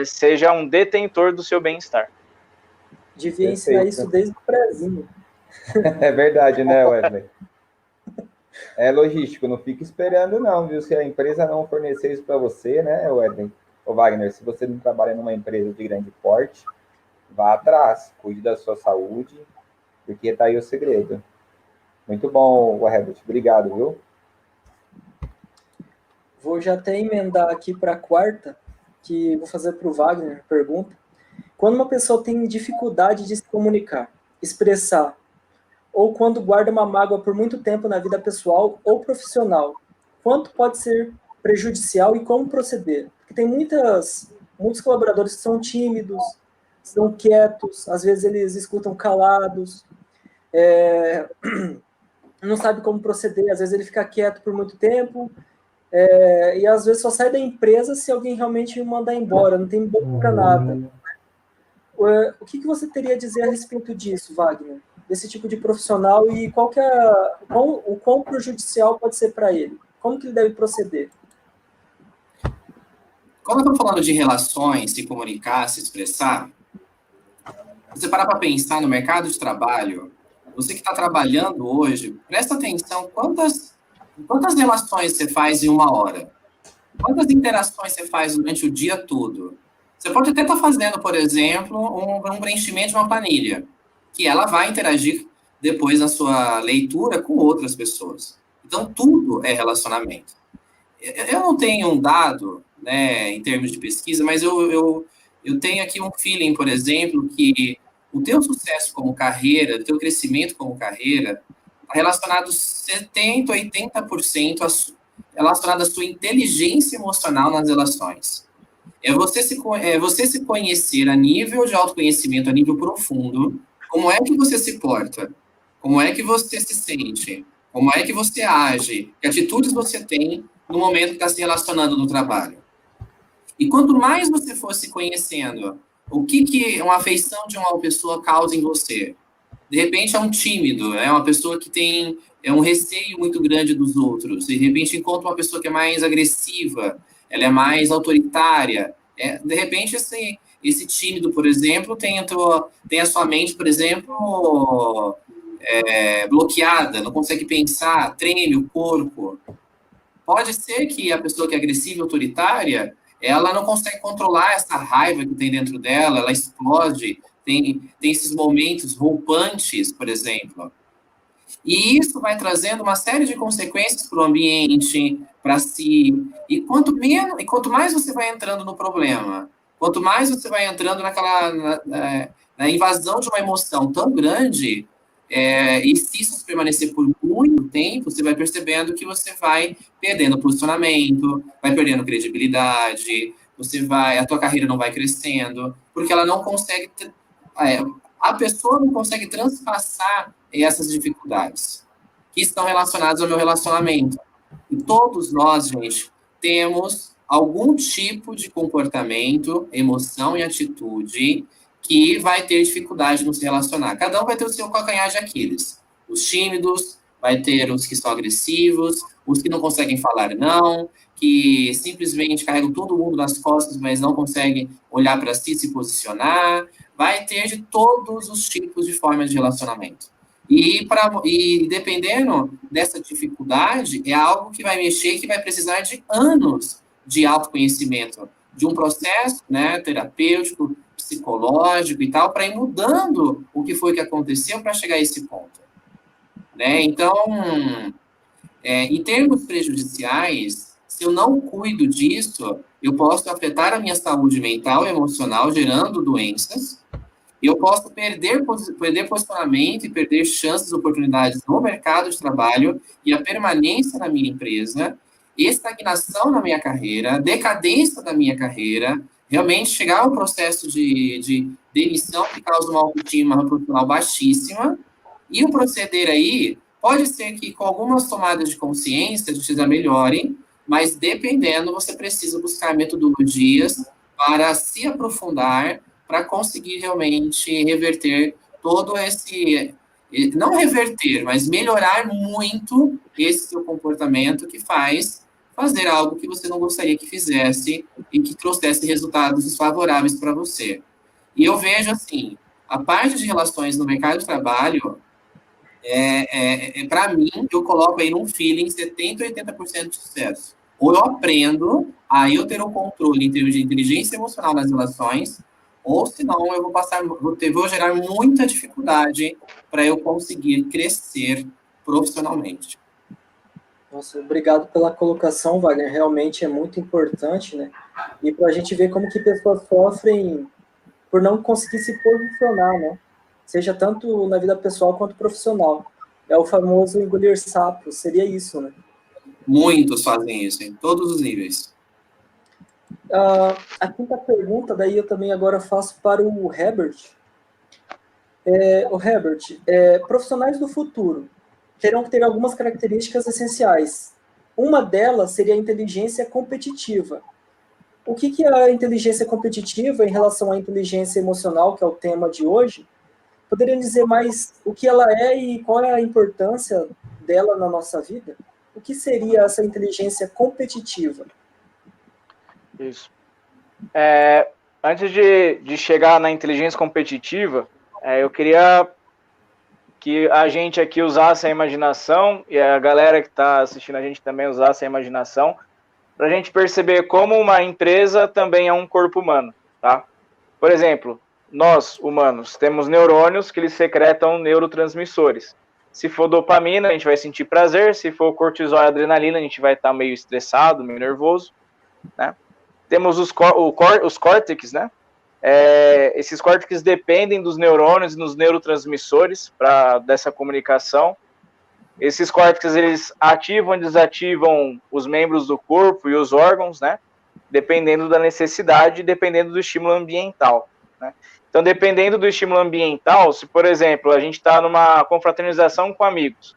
Speaker 3: seja um detentor do seu bem-estar.
Speaker 1: Devia ensinar isso desde o prézinho.
Speaker 2: É verdade, né, Wesley? É logístico, não fica esperando não, viu? Se a empresa não fornecer isso para você, né, Wesley? Ô, Wagner, se você não trabalha numa empresa de grande porte, vá atrás, cuide da sua saúde, porque tá aí o segredo. Muito bom, Herbert, obrigado, viu?
Speaker 1: Vou já até emendar aqui para a quarta, que vou fazer para o Wagner a pergunta. Quando uma pessoa tem dificuldade de se comunicar, expressar, ou quando guarda uma mágoa por muito tempo na vida pessoal ou profissional, quanto pode ser prejudicial e como proceder? Porque tem muitos colaboradores que são tímidos, são quietos, às vezes eles escutam calados, não sabe como proceder, às vezes ele fica quieto por muito tempo, e às vezes só sai da empresa se alguém realmente o mandar embora, não tem boca para nada. O que você teria a dizer a respeito disso, Wagner? Desse tipo de profissional e o quão prejudicial pode ser para ele? Como que ele deve proceder?
Speaker 4: Quando eu estou falando de relações, se comunicar, se expressar, você parar para pensar no mercado de trabalho, você que está trabalhando hoje, presta atenção quantas relações você faz em uma hora? Quantas interações você faz durante o dia todo? Você pode até estar fazendo, por exemplo, um preenchimento de uma planilha, que ela vai interagir depois na sua leitura com outras pessoas. Então, tudo é relacionamento. Eu não tenho um dado, né, em termos de pesquisa, mas eu tenho aqui um feeling, por exemplo, que o teu sucesso como carreira, o teu crescimento como carreira, está relacionado 70%, 80% relacionado à sua inteligência emocional nas relações. É você se conhecer a nível de autoconhecimento, a nível profundo, como é que você se porta, como é que você se sente, como é que você age, que atitudes você tem no momento que está se relacionando no trabalho. E quanto mais você for se conhecendo, o que uma afeição de uma pessoa causa em você? De repente é um tímido, é uma pessoa que tem um receio muito grande dos outros. De repente encontra uma pessoa que é mais agressiva, ela é mais autoritária. De repente esse tímido, por exemplo, tem a sua mente, por exemplo, bloqueada, não consegue pensar, treme o corpo. Pode ser que a pessoa que é agressiva e autoritária, ela não consegue controlar essa raiva que tem dentro dela, ela explode, tem esses momentos rompantes, por exemplo. E isso vai trazendo uma série de consequências para o ambiente, para si. E quanto mais você vai entrando no problema, quanto mais você vai entrando na invasão de uma emoção tão grande, e se isso permanecer por muito tempo, você vai percebendo que você vai perdendo posicionamento, vai perdendo credibilidade, a tua carreira não vai crescendo, porque ela não consegue, a pessoa não consegue transpassar essas dificuldades que estão relacionadas ao meu relacionamento. E todos nós, gente, temos algum tipo de comportamento, emoção e atitude que vai ter dificuldade no se relacionar. Cada um vai ter o seu calcanhar de Aquiles. os tímidos, vai ter os que são agressivos, os que não conseguem falar não, que simplesmente carregam todo mundo nas costas, mas não conseguem olhar para si, se posicionar. Vai ter de todos os tipos de formas de relacionamento. E dependendo dessa dificuldade, é algo que vai mexer, que vai precisar de anos de autoconhecimento, de um processo, né, terapêutico, psicológico e tal, para ir mudando o que foi que aconteceu para chegar a esse ponto. Né? Então, em termos prejudiciais, se eu não cuido disso, eu posso afetar a minha saúde mental e emocional, gerando doenças. Eu posso perder posicionamento e perder chances, oportunidades no mercado de trabalho e a permanência na minha empresa, estagnação na minha carreira, decadência da minha carreira, realmente chegar a um processo de demissão que causa uma autoestima profissional baixíssima. E o proceder aí pode ser que com algumas tomadas de consciência vocês melhorem, mas dependendo, você precisa buscar metodologias para se aprofundar, para conseguir realmente reverter todo esse... Não reverter, mas melhorar muito esse seu comportamento que faz fazer algo que você não gostaria que fizesse e que trouxesse resultados desfavoráveis para você. E eu vejo, assim, a parte de relações no mercado de trabalho, para mim, eu coloco aí num feeling 70% a 80% de sucesso. Ou eu aprendo a eu ter um controle em termos de inteligência emocional nas relações, ou senão eu vou gerar muita dificuldade para eu conseguir crescer profissionalmente.
Speaker 1: Nossa, obrigado pela colocação, Wagner. Realmente é muito importante, né? E para a gente ver como que pessoas sofrem por não conseguir se posicionar, né? Seja tanto na vida pessoal quanto profissional. É o famoso engolir sapo, seria isso, né?
Speaker 4: Muitos fazem isso, em todos os níveis.
Speaker 1: A quinta pergunta, daí eu também agora faço para o Herbert. Profissionais do futuro terão que ter algumas características essenciais. Uma delas seria a inteligência competitiva. O que é a inteligência competitiva em relação à inteligência emocional, que é o tema de hoje? Poderia dizer mais o que ela é e qual é a importância dela na nossa vida? O que seria essa inteligência competitiva?
Speaker 3: Isso. Antes de chegar na inteligência competitiva, eu queria que a gente aqui usasse a imaginação e a galera que está assistindo a gente também usasse a imaginação para a gente perceber como uma empresa também é um corpo humano, tá? Por exemplo, nós, humanos, temos neurônios que eles secretam neurotransmissores. Se for dopamina, a gente vai sentir prazer. Se for cortisol e adrenalina, a gente vai estar meio estressado, meio nervoso, né? Temos os córtex, né? Esses córtex dependem dos neurônios e dos neurotransmissores dessa comunicação. Esses córtex, eles ativam e desativam os membros do corpo e os órgãos, né? Dependendo da necessidade, dependendo do estímulo ambiental, né? Então, dependendo do estímulo ambiental, se, por exemplo, a gente está numa confraternização com amigos,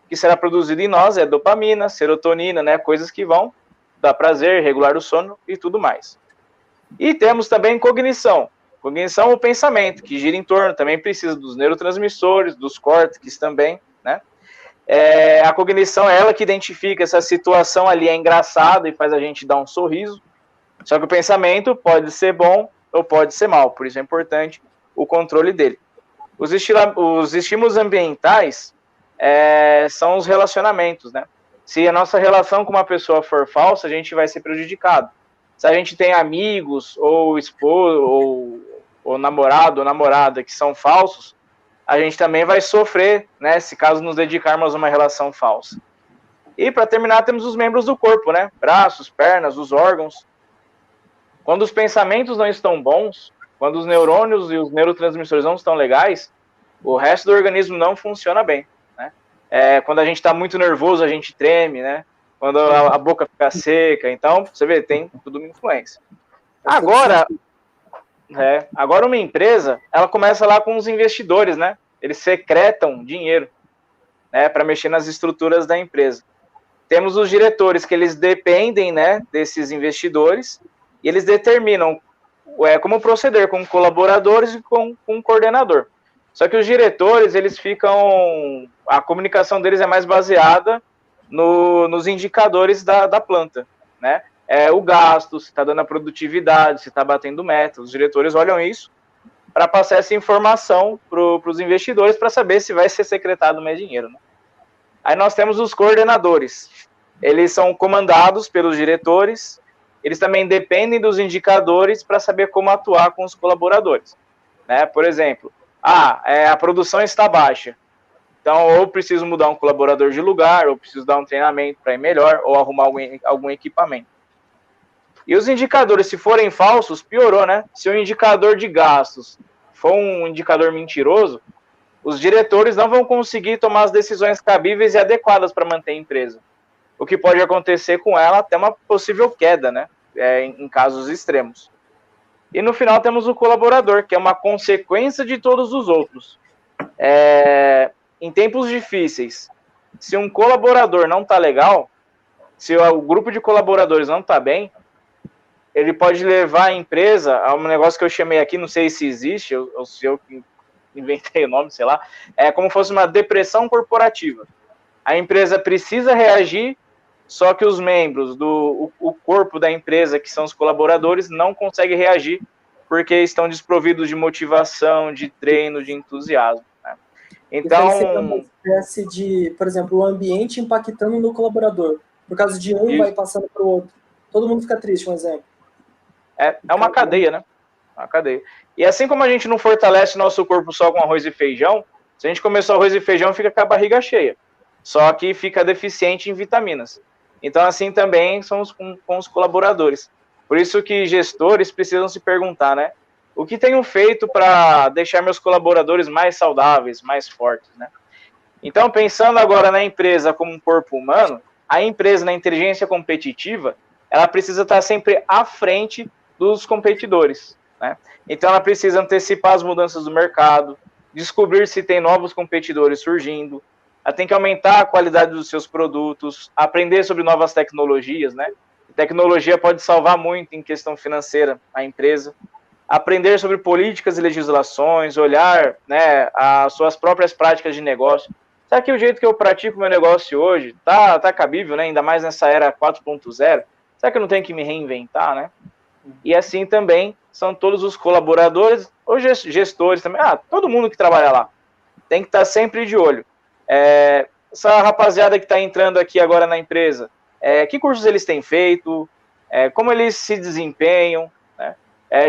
Speaker 3: o que será produzido em nós é dopamina, serotonina, né? Coisas que vão dar prazer, regular o sono e tudo mais. E temos também cognição. Cognição é o pensamento, que gira em torno, também precisa dos neurotransmissores, dos córtex também, né? A cognição é ela que identifica essa situação ali é engraçada e faz a gente dar um sorriso. Só que o pensamento pode ser bom ou pode ser mal, por isso é importante o controle dele. Os estímulos ambientais são os relacionamentos, né? Se a nossa relação com uma pessoa for falsa, a gente vai ser prejudicado. Se a gente tem amigos ou esposo ou namorado ou namorada que são falsos, a gente também vai sofrer, né, se caso nos dedicarmos a uma relação falsa. E para terminar, temos os membros do corpo, né? Braços, pernas, os órgãos. Quando os pensamentos não estão bons, quando os neurônios e os neurotransmissores não estão legais, o resto do organismo não funciona bem, né? Quando a gente está muito nervoso, a gente treme, né? Quando a boca fica seca. Então, você vê, tem tudo uma influência. Agora uma empresa, ela começa lá com os investidores, né? Eles secretam dinheiro, né, para mexer nas estruturas da empresa. Temos os diretores, que eles dependem, né, desses investidores, e eles determinam como proceder com colaboradores e com um coordenador. Só que os diretores, eles ficam... A comunicação deles é mais baseada nos indicadores da planta, né? O gasto, se está dando a produtividade, se está batendo meta. Os diretores olham isso para passar essa informação para os investidores para saber se vai ser secretado mais dinheiro, né? Aí nós temos os coordenadores. Eles são comandados pelos diretores, eles também dependem dos indicadores para saber como atuar com os colaboradores, né? Por exemplo, a produção está baixa, então ou preciso mudar um colaborador de lugar, ou preciso dar um treinamento para ir melhor, ou arrumar algum equipamento. E os indicadores, se forem falsos, piorou, né? Se o indicador de gastos for um indicador mentiroso, os diretores não vão conseguir tomar as decisões cabíveis e adequadas para manter a empresa. O que pode acontecer com ela até uma possível queda, né? Em casos extremos. E no final temos o colaborador, que é uma consequência de todos os outros. Em tempos difíceis, se um colaborador não está legal, se o grupo de colaboradores não está bem, ele pode levar a empresa a um negócio que eu chamei aqui, não sei se existe, ou se eu inventei o nome, sei lá, é como se fosse uma depressão corporativa. A empresa precisa reagir, só que os membros o corpo da empresa, que são os colaboradores, não conseguem reagir porque estão desprovidos de motivação, de treino, de entusiasmo, né? Então, É uma cadeia, né? Uma cadeia. E assim como a gente não fortalece nosso corpo só com arroz e feijão, se a gente comer só arroz e feijão, fica com a barriga cheia. Só que fica deficiente em vitaminas. Então, assim também são com os colaboradores. Por isso que gestores precisam se perguntar, né? O que tenho feito para deixar meus colaboradores mais saudáveis, mais fortes, né? Então, pensando agora na empresa como um corpo humano, a empresa na inteligência competitiva, ela precisa estar sempre à frente dos competidores, né? Então, ela precisa antecipar as mudanças do mercado, descobrir se tem novos competidores surgindo, ela tem que aumentar a qualidade dos seus produtos, aprender sobre novas tecnologias, né? Tecnologia pode salvar muito em questão financeira a empresa. Aprender sobre políticas e legislações, olhar, né, as suas próprias práticas de negócio. Será que o jeito que eu pratico meu negócio hoje tá cabível, né? Ainda mais nessa era 4.0? Será que eu não tenho que me reinventar, né? E assim também são todos os colaboradores, ou gestores também. Todo mundo que trabalha lá tem que estar sempre de olho. Essa rapaziada que está entrando aqui agora na empresa, que cursos eles têm feito, como eles se desempenham, né?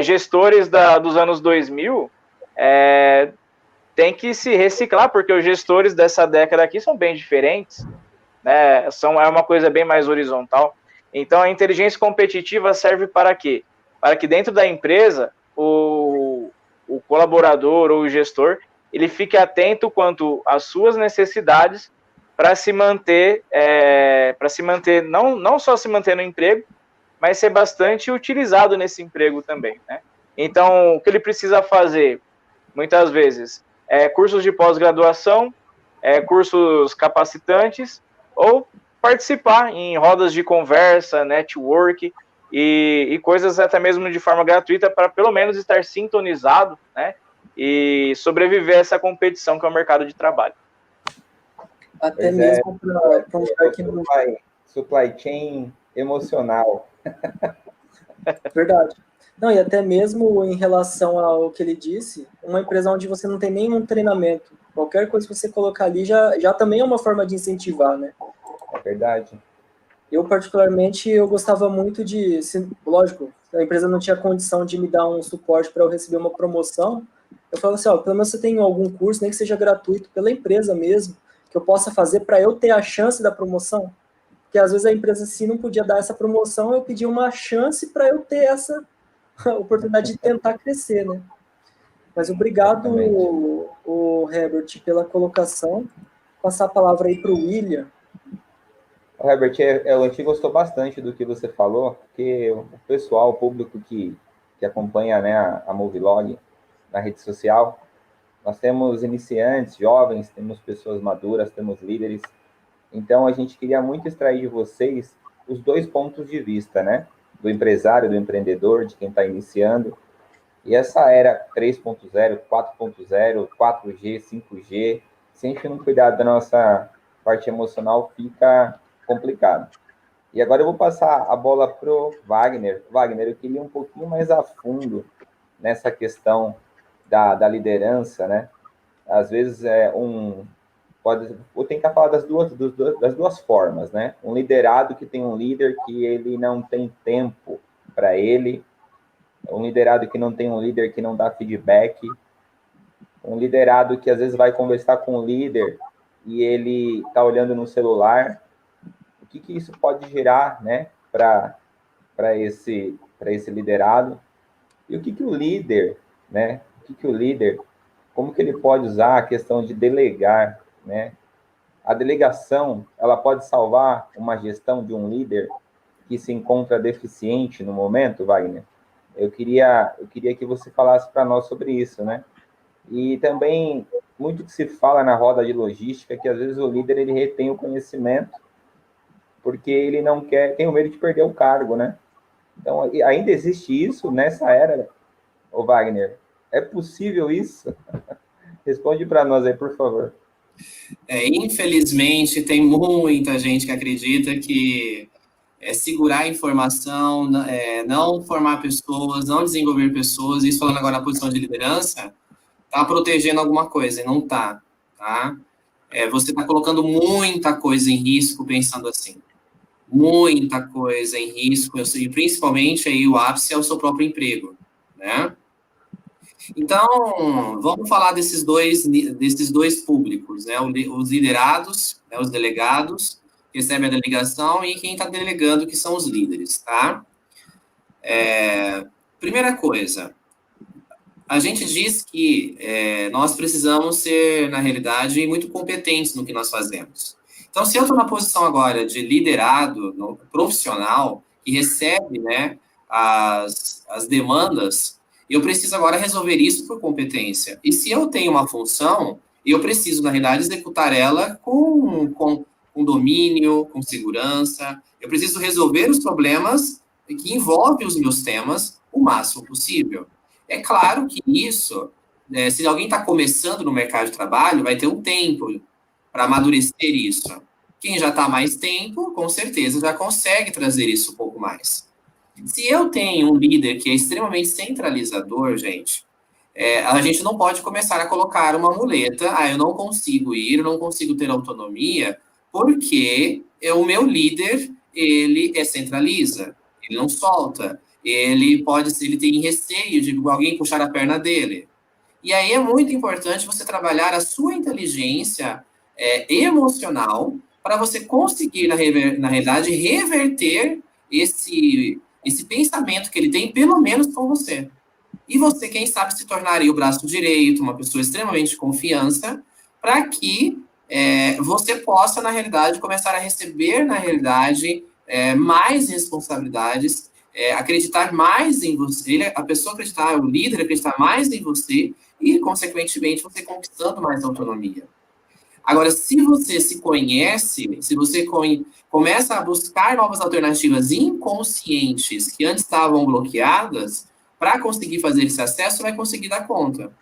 Speaker 3: Gestores dos anos 2000 tem que se reciclar, porque os gestores dessa década aqui são bem diferentes, né? É uma coisa bem mais horizontal. Então, a inteligência competitiva serve para quê? Para que dentro da empresa, o colaborador ou o gestor, ele fique atento quanto às suas necessidades para se manter, não só se manter no emprego, mas ser bastante utilizado nesse emprego também, né? Então, o que ele precisa fazer, muitas vezes, cursos de pós-graduação, cursos capacitantes, ou participar em rodas de conversa, network, e coisas até mesmo de forma gratuita, para pelo menos estar sintonizado, né? E sobreviver a essa competição que é o mercado de trabalho.
Speaker 1: Até mesmo para um lugar que não vai.
Speaker 2: Supply chain emocional.
Speaker 1: Verdade. Não, e até mesmo em relação ao que ele disse, uma empresa onde você não tem nenhum treinamento, qualquer coisa que você colocar ali já também é uma forma de incentivar, né?
Speaker 2: É verdade.
Speaker 1: Eu, particularmente, eu gostava muito de... Lógico, a empresa não tinha condição de me dar um suporte para eu receber uma promoção. Eu falo assim, pelo menos você tem algum curso, nem que seja gratuito, pela empresa mesmo, que eu possa fazer para eu ter a chance da promoção. Porque às vezes a empresa, se não podia dar essa promoção, eu pedi uma chance para eu ter essa oportunidade de tentar crescer, né? Mas obrigado, o Herbert, pela colocação. Passar a palavra aí para o William.
Speaker 2: Herbert, a gente gostou bastante do que você falou, porque o pessoal, o público que acompanha, né, a Movilog na rede social, nós temos iniciantes, jovens, temos pessoas maduras, temos líderes. Então, a gente queria muito extrair de vocês os dois pontos de vista, né? Do empresário, do empreendedor, de quem está iniciando. E essa era 3.0, 4.0, 4G, 5G, se a gente não cuidar da nossa parte emocional, fica complicado. E agora eu vou passar a bola para o Wagner. Wagner, eu queria ir um pouquinho mais a fundo nessa questão da liderança, né? Às vezes vou tentar falar das duas formas, né? Um liderado que tem um líder que ele não tem tempo para ele, um liderado que não tem um líder que não dá feedback, um liderado que às vezes vai conversar com o líder e ele está olhando no celular. O que isso pode gerar, né, para esse liderado? E o que o líder, né? Como que ele pode usar a questão de delegar, né? A delegação, ela pode salvar uma gestão de um líder que se encontra deficiente no momento, Wagner? Eu queria que você falasse para nós sobre isso, né? E também, muito que se fala na roda de logística, que às vezes o líder, ele retém o conhecimento, porque ele não tem o medo de perder o cargo, né? Então, ainda existe isso nessa era, ô Wagner? É possível isso? Responde para nós aí, por favor.
Speaker 4: Infelizmente, tem muita gente que acredita que segurar a informação, não formar pessoas, não desenvolver pessoas, isso falando agora na posição de liderança, está protegendo alguma coisa, e não está, tá? Você está colocando muita coisa em risco pensando assim. Muita coisa em risco, e principalmente aí o ápice é o seu próprio emprego, né? Então, vamos falar desses dois públicos, né? Os liderados, né? Os delegados, que recebem a delegação, e quem está delegando, que são os líderes, tá? Primeira coisa, a gente diz que nós precisamos ser, na realidade, muito competentes no que nós fazemos. Então, se eu estou na posição agora de liderado profissional, que recebe, né, as demandas, eu preciso agora resolver isso por competência. E se eu tenho uma função, eu preciso, na realidade, executar ela com domínio, com segurança. Eu preciso resolver os problemas que envolvem os meus temas o máximo possível. É claro que isso, se alguém está começando no mercado de trabalho, vai ter um tempo para amadurecer isso. Quem já está há mais tempo, com certeza, já consegue trazer isso um pouco mais. Se eu tenho um líder que é extremamente centralizador, gente, a gente não pode começar a colocar uma muleta, eu não consigo ir, eu não consigo ter autonomia, porque o meu líder, ele centraliza, ele não solta, ele tem receio de alguém puxar a perna dele. E aí é muito importante você trabalhar a sua inteligência emocional para você conseguir, na realidade, reverter esse pensamento que ele tem, pelo menos com você. E você, quem sabe, se tornaria o braço direito, uma pessoa extremamente de confiança, para que você possa, na realidade, começar a receber, na realidade, mais responsabilidades, acreditar mais em você, a pessoa acreditar, o líder acreditar mais em você e, consequentemente, você conquistando mais autonomia. Agora, se você se conhece, se você começa a buscar novas alternativas inconscientes que antes estavam bloqueadas, para conseguir fazer esse acesso, vai conseguir dar conta.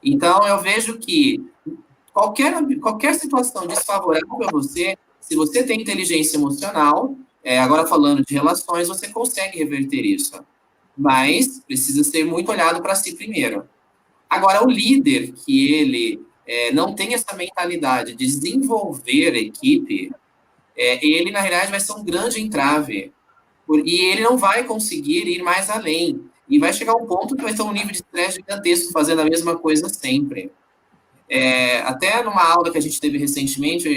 Speaker 4: Então, eu vejo que qualquer situação desfavorável a você, se você tem inteligência emocional, agora falando de relações, você consegue reverter isso. Mas precisa ser muito olhado para si primeiro. Agora, o líder que ele não tem essa mentalidade de desenvolver a equipe, ele, na realidade, vai ser um grande entrave. E ele não vai conseguir ir mais além. E vai chegar um ponto que vai ter um nível de estresse gigantesco fazendo a mesma coisa sempre. Até numa aula que a gente teve recentemente,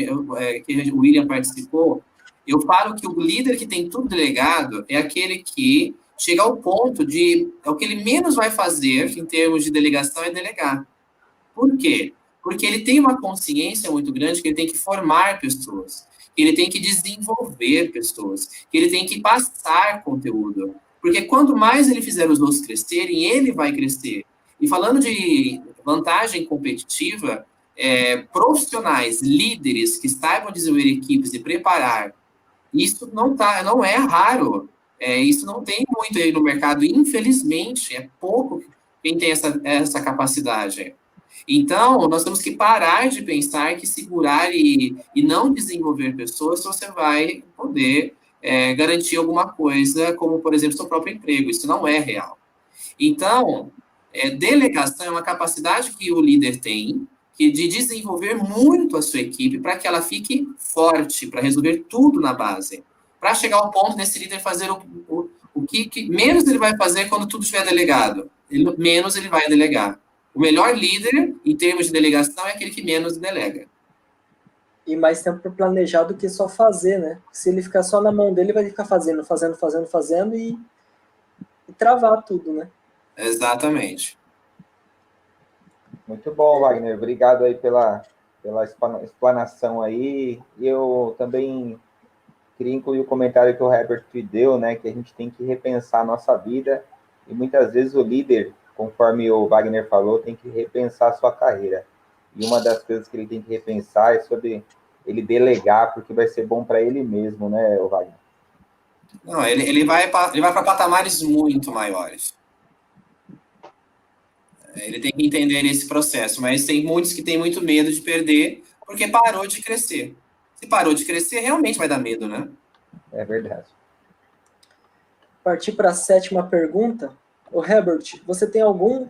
Speaker 4: que o William participou, eu falo que o líder que tem tudo delegado é aquele que chega ao ponto de... o que ele menos vai fazer em termos de delegação é delegar. Por quê? Porque ele tem uma consciência muito grande que ele tem que formar pessoas, que ele tem que desenvolver pessoas, que ele tem que passar conteúdo. Porque quanto mais ele fizer os outros crescerem, ele vai crescer. E falando de vantagem competitiva, profissionais, líderes que saibam desenvolver equipes e preparar, isso não é raro. Isso não tem muito aí no mercado, infelizmente, é pouco quem tem essa capacidade. Então, nós temos que parar de pensar que segurar e não desenvolver pessoas, você vai poder garantir alguma coisa, como, por exemplo, seu próprio emprego. Isso não é real. Então, delegação é uma capacidade que o líder tem, de desenvolver muito a sua equipe para que ela fique forte, para resolver tudo na base. Para chegar ao ponto desse líder fazer o que menos ele vai fazer quando tudo estiver delegado. Menos ele vai delegar. O melhor líder, em termos de delegação, é aquele que menos delega.
Speaker 1: E mais tempo planejado do que só fazer, né? Se ele ficar só na mão dele, vai ficar fazendo e travar tudo, né?
Speaker 4: Exatamente.
Speaker 2: Muito bom, Wagner. Obrigado aí pela explanação aí. Eu também queria incluir o comentário que o Herbert deu, né? Que a gente tem que repensar a nossa vida. E muitas vezes o líder, conforme o Wagner falou, tem que repensar a sua carreira. E uma das coisas que ele tem que repensar é sobre ele delegar, porque vai ser bom para ele mesmo, né, Wagner?
Speaker 4: Não, ele vai para patamares muito maiores. Ele tem que entender esse processo, mas tem muitos que têm muito medo de perder porque parou de crescer. Se parou de crescer, realmente vai dar medo, né?
Speaker 2: É verdade.
Speaker 1: Partir para a 7ª pergunta. O Herbert, você tem algum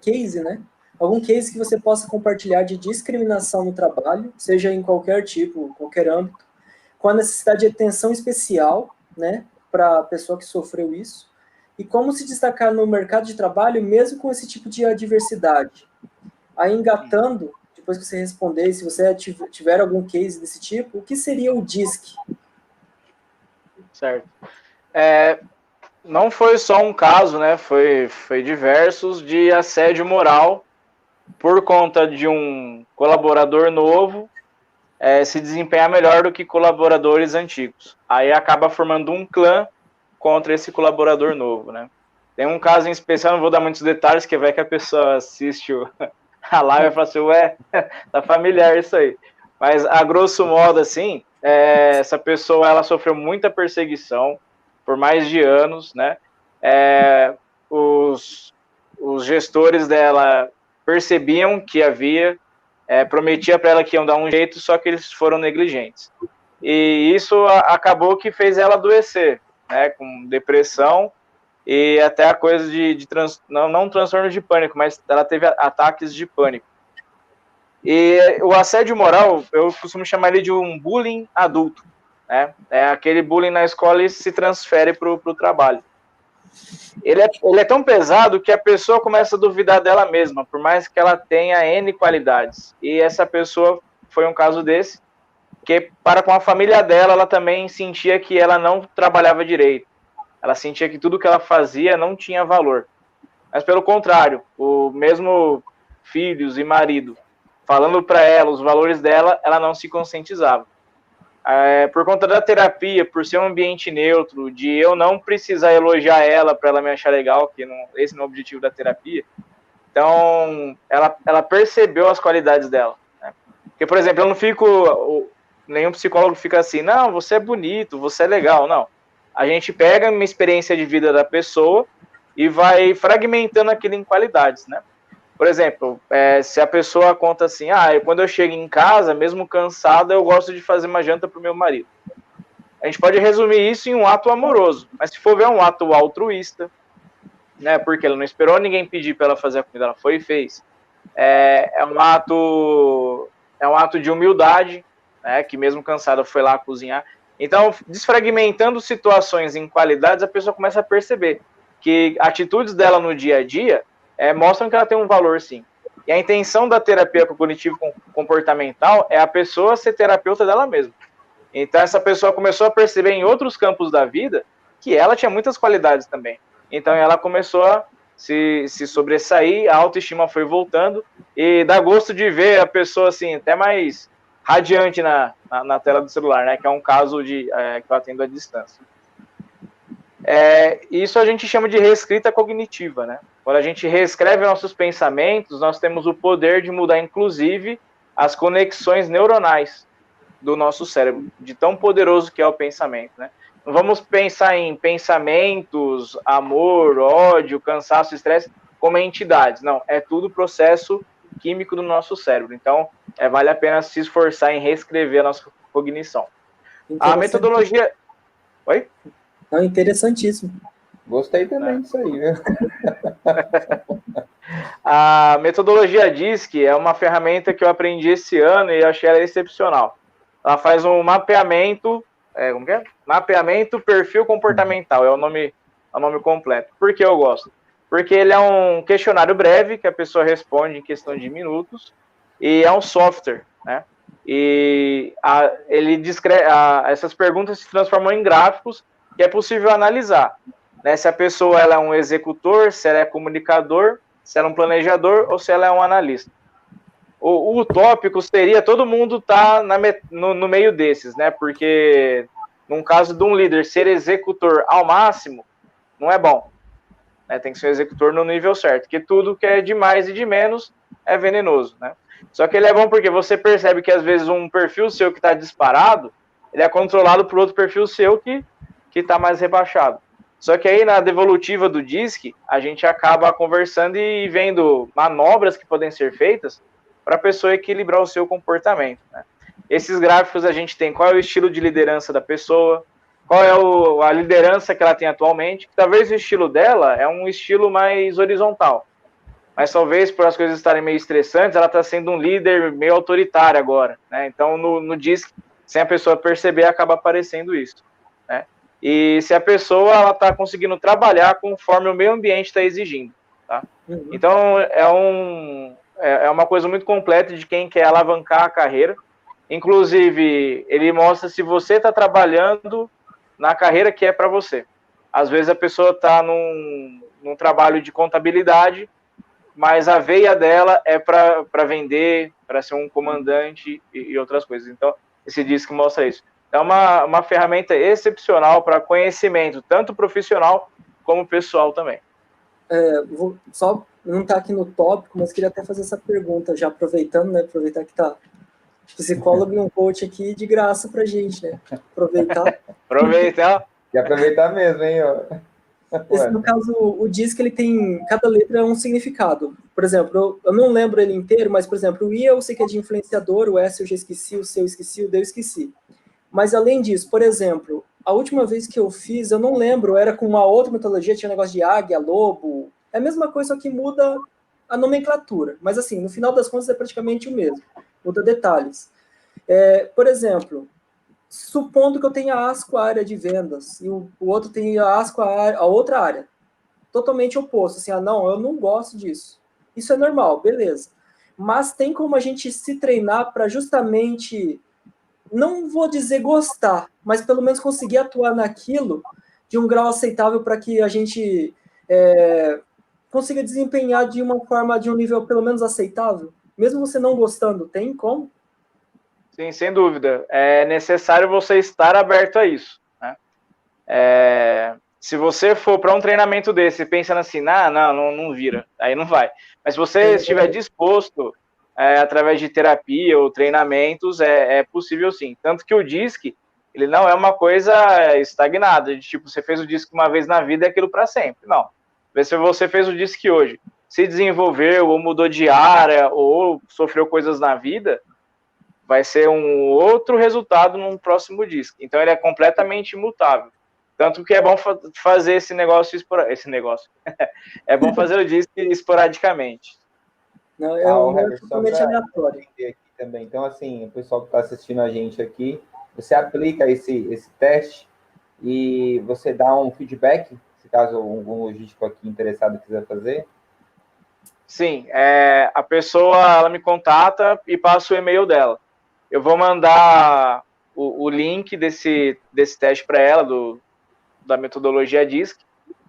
Speaker 1: case, né? Algum case que você possa compartilhar de discriminação no trabalho, seja em qualquer tipo, qualquer âmbito, com a necessidade de atenção especial, né, para a pessoa que sofreu isso, e como se destacar no mercado de trabalho mesmo com esse tipo de adversidade? Aí, engatando, depois que você responder, se você tiver algum case desse tipo, o que seria o DISC?
Speaker 3: Certo. Não foi só um caso, né? Foi diversos de assédio moral por conta de um colaborador novo se desempenhar melhor do que colaboradores antigos. Aí acaba formando um clã contra esse colaborador novo, né? Tem um caso em especial, não vou dar muitos detalhes, que vai que a pessoa assiste a live e fala assim, ué, tá familiar isso aí. Mas, a grosso modo, assim, essa pessoa, ela sofreu muita perseguição por mais de anos, né? Os gestores dela percebiam que havia, prometia para ela que iam dar um jeito, só que eles foram negligentes. E isso acabou que fez ela adoecer, né, com depressão e até a coisa não transtorno de pânico, mas ela teve ataques de pânico. E o assédio moral, eu costumo chamar ele de um bullying adulto, né? É aquele bullying na escola e se transfere para o trabalho. Ele é tão pesado que a pessoa começa a duvidar dela mesma, por mais que ela tenha N qualidades. E essa pessoa foi um caso desse, que para com a família dela, ela também sentia que ela não trabalhava direito. Ela sentia que tudo que ela fazia não tinha valor. Mas pelo contrário, o mesmo filhos e marido, falando para ela os valores dela, ela não se conscientizava. Por conta da terapia, por ser um ambiente neutro, de eu não precisar elogiar ela para ela me achar legal, que esse não é o objetivo da terapia, então ela percebeu as qualidades dela. Né? Porque, por exemplo, eu não fico... Nenhum psicólogo fica assim, não, você é bonito, você é legal, não. A gente pega uma experiência de vida da pessoa e vai fragmentando aquilo em qualidades, né? Por exemplo, se a pessoa conta assim, quando eu chego em casa, mesmo cansado, eu gosto de fazer uma janta para o meu marido. A gente pode resumir isso em um ato amoroso, mas se for ver um ato altruísta, né? Porque ela não esperou ninguém pedir para ela fazer a comida, ela foi e fez. É um ato de humildade, né, que mesmo cansada foi lá cozinhar. Então, desfragmentando situações em qualidades, a pessoa começa a perceber que atitudes dela no dia a dia mostram que ela tem um valor, sim. E a intenção da terapia cognitivo-comportamental é a pessoa ser terapeuta dela mesma. Então, essa pessoa começou a perceber em outros campos da vida que ela tinha muitas qualidades também. Então, ela começou a se sobressair, a autoestima foi voltando, e dá gosto de ver a pessoa, assim, até mais radiante na tela do celular, né? Que é um caso que eu atendo à distância. Isso a gente chama de reescrita cognitiva, né? Quando a gente reescreve nossos pensamentos, nós temos o poder de mudar, inclusive, as conexões neuronais do nosso cérebro, de tão poderoso que é o pensamento, né? não vamos pensar em pensamentos, amor, ódio, cansaço, estresse como entidades. Não, é tudo processo químico do nosso cérebro. Então, vale a pena se esforçar em reescrever a nossa cognição. A metodologia... Oi?
Speaker 1: Não, interessantíssimo.
Speaker 2: Gostei também disso aí, viu?
Speaker 3: A metodologia DISC é uma ferramenta que eu aprendi esse ano e achei ela excepcional. Ela faz um mapeamento, como que é? Mapeamento perfil comportamental, é o nome completo. Por que eu gosto? Porque ele é um questionário breve que a pessoa responde em questão de minutos e é um software, né? E essas perguntas se transformam em gráficos que é possível analisar, né? Se a pessoa ela é um executor, se ela é comunicador, se ela é um planejador ou se ela é um analista. O utópico seria todo mundo estar no meio desses, né? Porque, num caso de um líder ser executor ao máximo, não é bom. Né? Tem que ser executor no nível certo, porque tudo que é de mais e de menos é venenoso, né? Só que ele é bom porque você percebe que, às vezes, um perfil seu que está disparado, ele é controlado por outro perfil seu que está mais rebaixado. Só que aí, na devolutiva do DISC, a gente acaba conversando e vendo manobras que podem ser feitas para a pessoa equilibrar o seu comportamento, né? Esses gráficos a gente tem qual é o estilo de liderança da pessoa, qual é a liderança que ela tem atualmente. Talvez o estilo dela é um estilo mais horizontal, mas talvez por as coisas estarem meio estressantes, ela está sendo um líder meio autoritário agora, né? Então, no DISC, sem a pessoa perceber, acaba aparecendo isso, né? E se a pessoa está conseguindo trabalhar conforme o meio ambiente está exigindo, tá? Então, é uma coisa muito completa de quem quer alavancar a carreira. Inclusive, ele mostra se você está trabalhando na carreira que é para você. Às vezes a pessoa está num trabalho de contabilidade, mas a veia dela é para vender, para ser um comandante e outras coisas. Então, esse disco mostra isso. É uma ferramenta excepcional para conhecimento, tanto profissional como pessoal também.
Speaker 1: Só não está aqui no tópico, mas queria até fazer essa pergunta, já aproveitando, né? Aproveitar que está psicólogo e um coach aqui de graça para a gente, né? Aproveitar.
Speaker 2: E aproveitar mesmo, hein?
Speaker 1: No caso, o DISC, ele tem, cada letra é um significado. Por exemplo, eu não lembro ele inteiro, mas, por exemplo, o I eu sei que é de influenciador, o S eu já esqueci, o C eu esqueci, o D eu esqueci. Mas, além disso, por exemplo, a última vez que eu fiz, eu não lembro, era com uma outra metodologia, tinha um negócio de águia, lobo, é a mesma coisa, só que muda a nomenclatura. Mas, assim, no final das contas é praticamente o mesmo, muda detalhes. Por exemplo, supondo que eu tenha asco a área de vendas e o outro tenha asco a outra área, totalmente oposto, assim, não, eu não gosto disso. Isso é normal, beleza. Mas tem como a gente se treinar para justamente, não vou dizer gostar, mas pelo menos conseguir atuar naquilo de um grau aceitável para que a gente consiga desempenhar de uma forma, de um nível pelo menos aceitável? Mesmo você não gostando, tem como?
Speaker 3: Sim, sem dúvida. É necessário você estar aberto a isso, né? Se você for para um treinamento desse pensando assim, não vira, aí não vai. Mas se você estiver disposto, através de terapia ou treinamentos, é possível sim. Tanto que o DISC, ele não é uma coisa estagnada, de tipo, você fez o DISC uma vez na vida, é aquilo para sempre. Não. Se você fez o DISC hoje, se desenvolveu, ou mudou de área, ou sofreu coisas na vida, vai ser um outro resultado num próximo DISC. Então, ele é completamente imutável. Tanto que é bom fazer esse negócio. É bom fazer o DISC esporadicamente.
Speaker 1: Não, é totalmente aleatório.
Speaker 2: Aqui também. Então, assim, o pessoal que está assistindo a gente aqui, você aplica esse teste e você dá um feedback, se caso algum logístico aqui interessado quiser fazer.
Speaker 3: Sim, a pessoa ela me contata e passa o e-mail dela. Eu vou mandar o link desse teste para ela, da metodologia DISC,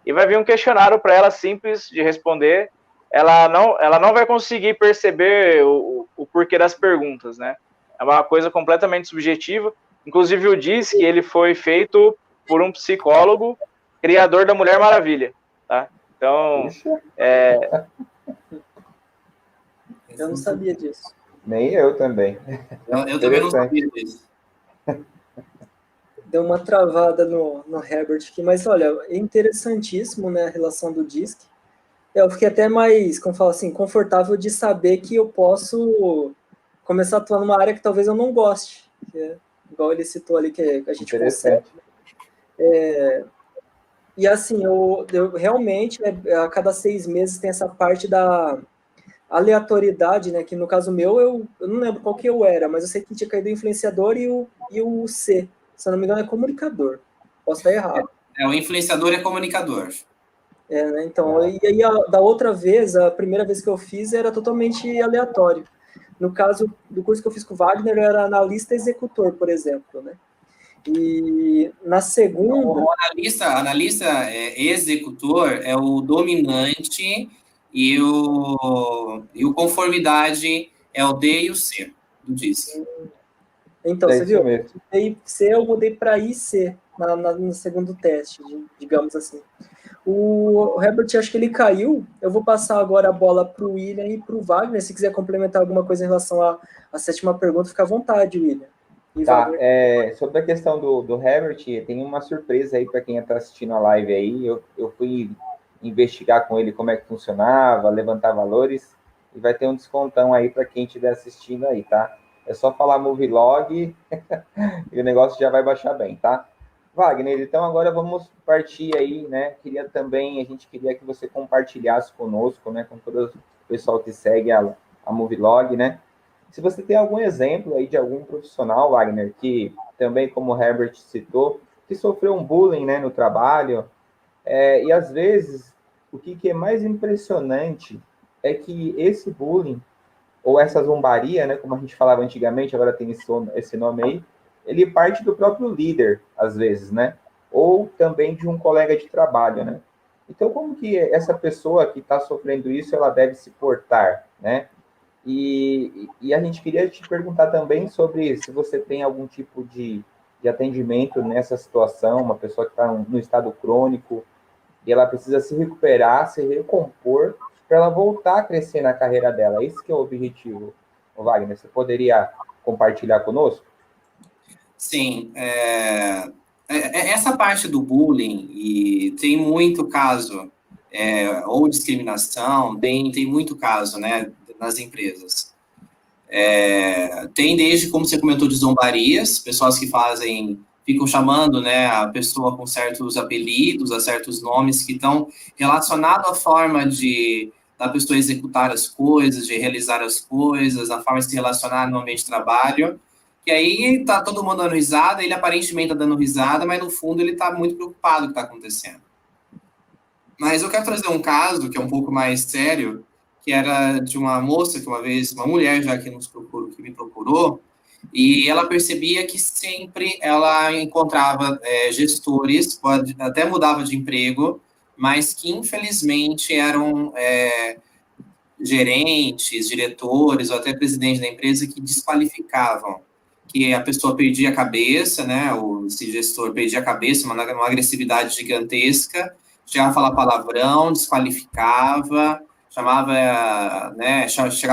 Speaker 3: e vai vir um questionário para ela simples de responder. Ela não vai conseguir perceber o porquê das perguntas, né? É uma coisa completamente subjetiva. Inclusive, o DISC, ele foi feito por um psicólogo, criador da Mulher Maravilha, tá? Então,
Speaker 1: eu não sabia disso.
Speaker 2: Nem eu também.
Speaker 4: Eu também não sabia disso.
Speaker 1: Deu uma travada no Herbert aqui, mas olha, é interessantíssimo, né, a relação do DISC. Eu fiquei até mais, como fala assim, confortável de saber que eu posso começar a atuar numa área que talvez eu não goste, que é, igual ele citou ali, que a gente consegue. E assim, eu realmente, né, a cada 6 meses tem essa parte da aleatoriedade, né, que no caso meu, eu não lembro qual que eu era, mas eu sei que tinha caído o influenciador e o C, se eu não me engano é comunicador, posso estar errado.
Speaker 4: O influenciador é comunicador.
Speaker 1: Né, então, e aí da outra vez, a primeira vez que eu fiz era totalmente aleatório. No caso do curso que eu fiz com o Wagner, eu era analista executor, por exemplo, né? E na segunda...
Speaker 4: O analista executor é o dominante e o conformidade é o D e o C do DISC.
Speaker 1: Então, você viu? Eu mudei para IC no segundo teste, digamos assim. O Herbert, acho que ele caiu. Eu vou passar agora a bola para o William e para o Wagner. Se quiser complementar alguma coisa em relação à sétima pergunta, fica à vontade, William.
Speaker 2: Tá, sobre a questão do Herbert, tem uma surpresa aí para quem está assistindo a live aí. Eu fui investigar com ele como é que funcionava, levantar valores, e vai ter um descontão aí para quem estiver assistindo aí, tá? É só falar Movilog e o negócio já vai baixar bem, tá? Wagner, então agora vamos partir aí, né? A gente queria que você compartilhasse conosco, né? Com todo o pessoal que segue a Movilog, né? Se você tem algum exemplo aí de algum profissional, Wagner, que também, como o Herbert citou, que sofreu um bullying, né, no trabalho, e às vezes o que é mais impressionante é que esse bullying, ou essa zombaria, né, como a gente falava antigamente, agora tem esse nome aí, ele parte do próprio líder, às vezes, né, ou também de um colega de trabalho, né. Então, como que essa pessoa que está sofrendo isso, ela deve se portar, né? E a gente queria te perguntar também sobre se você tem algum tipo de atendimento nessa situação, uma pessoa que está no estado crônico e ela precisa se recuperar, se recompor, para ela voltar a crescer na carreira dela. Esse que é o objetivo, Wagner. Você poderia compartilhar conosco?
Speaker 4: Sim. Essa parte do bullying, e tem muito caso, ou discriminação, tem muito caso, né, nas empresas. Tem desde, como você comentou, de zombarias, pessoas que ficam chamando, né, a pessoa com certos apelidos, a certos nomes que estão relacionados à forma da pessoa executar as coisas, de realizar as coisas, a forma de se relacionar no ambiente de trabalho. E aí tá todo mundo dando risada, ele aparentemente tá dando risada, mas no fundo ele tá muito preocupado com o que tá acontecendo. Mas eu quero trazer um caso que é um pouco mais sério, que era de uma moça que uma mulher já que me procurou, e ela percebia que sempre ela encontrava gestores, até mudava de emprego, mas que infelizmente eram gerentes, diretores ou até presidente da empresa que desqualificavam, que a pessoa perdia a cabeça, né? Esse gestor perdia a cabeça, uma agressividade gigantesca, chegava a falar palavrão, desqualificava, chegava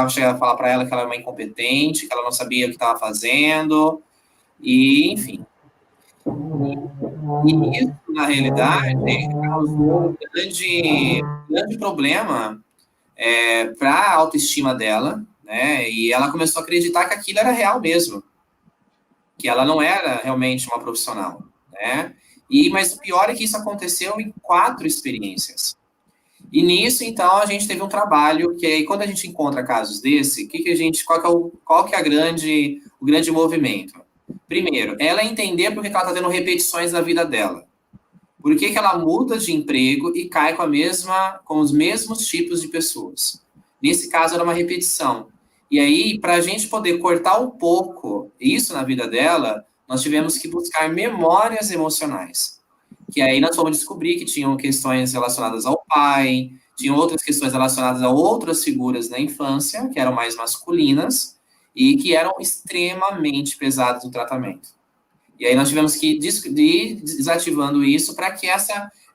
Speaker 4: a falar para ela que ela era uma incompetente, que ela não sabia o que estava fazendo, e enfim. E isso, na realidade, causou um grande problema para a autoestima dela, né? E ela começou a acreditar que aquilo era real mesmo, que ela não era realmente uma profissional, né? Mas o pior é que isso aconteceu em 4 experiências. E nisso, então, a gente teve um trabalho que aí, quando a gente encontra casos desse, qual que é o grande movimento? Primeiro, ela entender por que ela está tendo repetições na vida dela. Por que ela muda de emprego e cai com os mesmos tipos de pessoas? Nesse caso, era uma repetição. E aí, para a gente poder cortar um pouco isso na vida dela, nós tivemos que buscar memórias emocionais. Que aí nós fomos descobrir que tinham questões relacionadas ao pai, tinham outras questões relacionadas a outras figuras na infância, que eram mais masculinas, e que eram extremamente pesadas no tratamento. E aí nós tivemos que ir desativando isso para que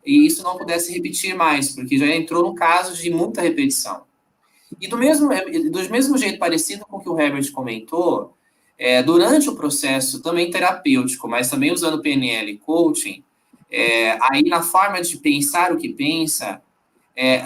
Speaker 4: isso não pudesse repetir mais, porque já entrou no caso de muita repetição. E do mesmo jeito parecido com o que o Herbert comentou, durante o processo também terapêutico, mas também usando PNL e coaching, aí na forma de pensar o que pensa,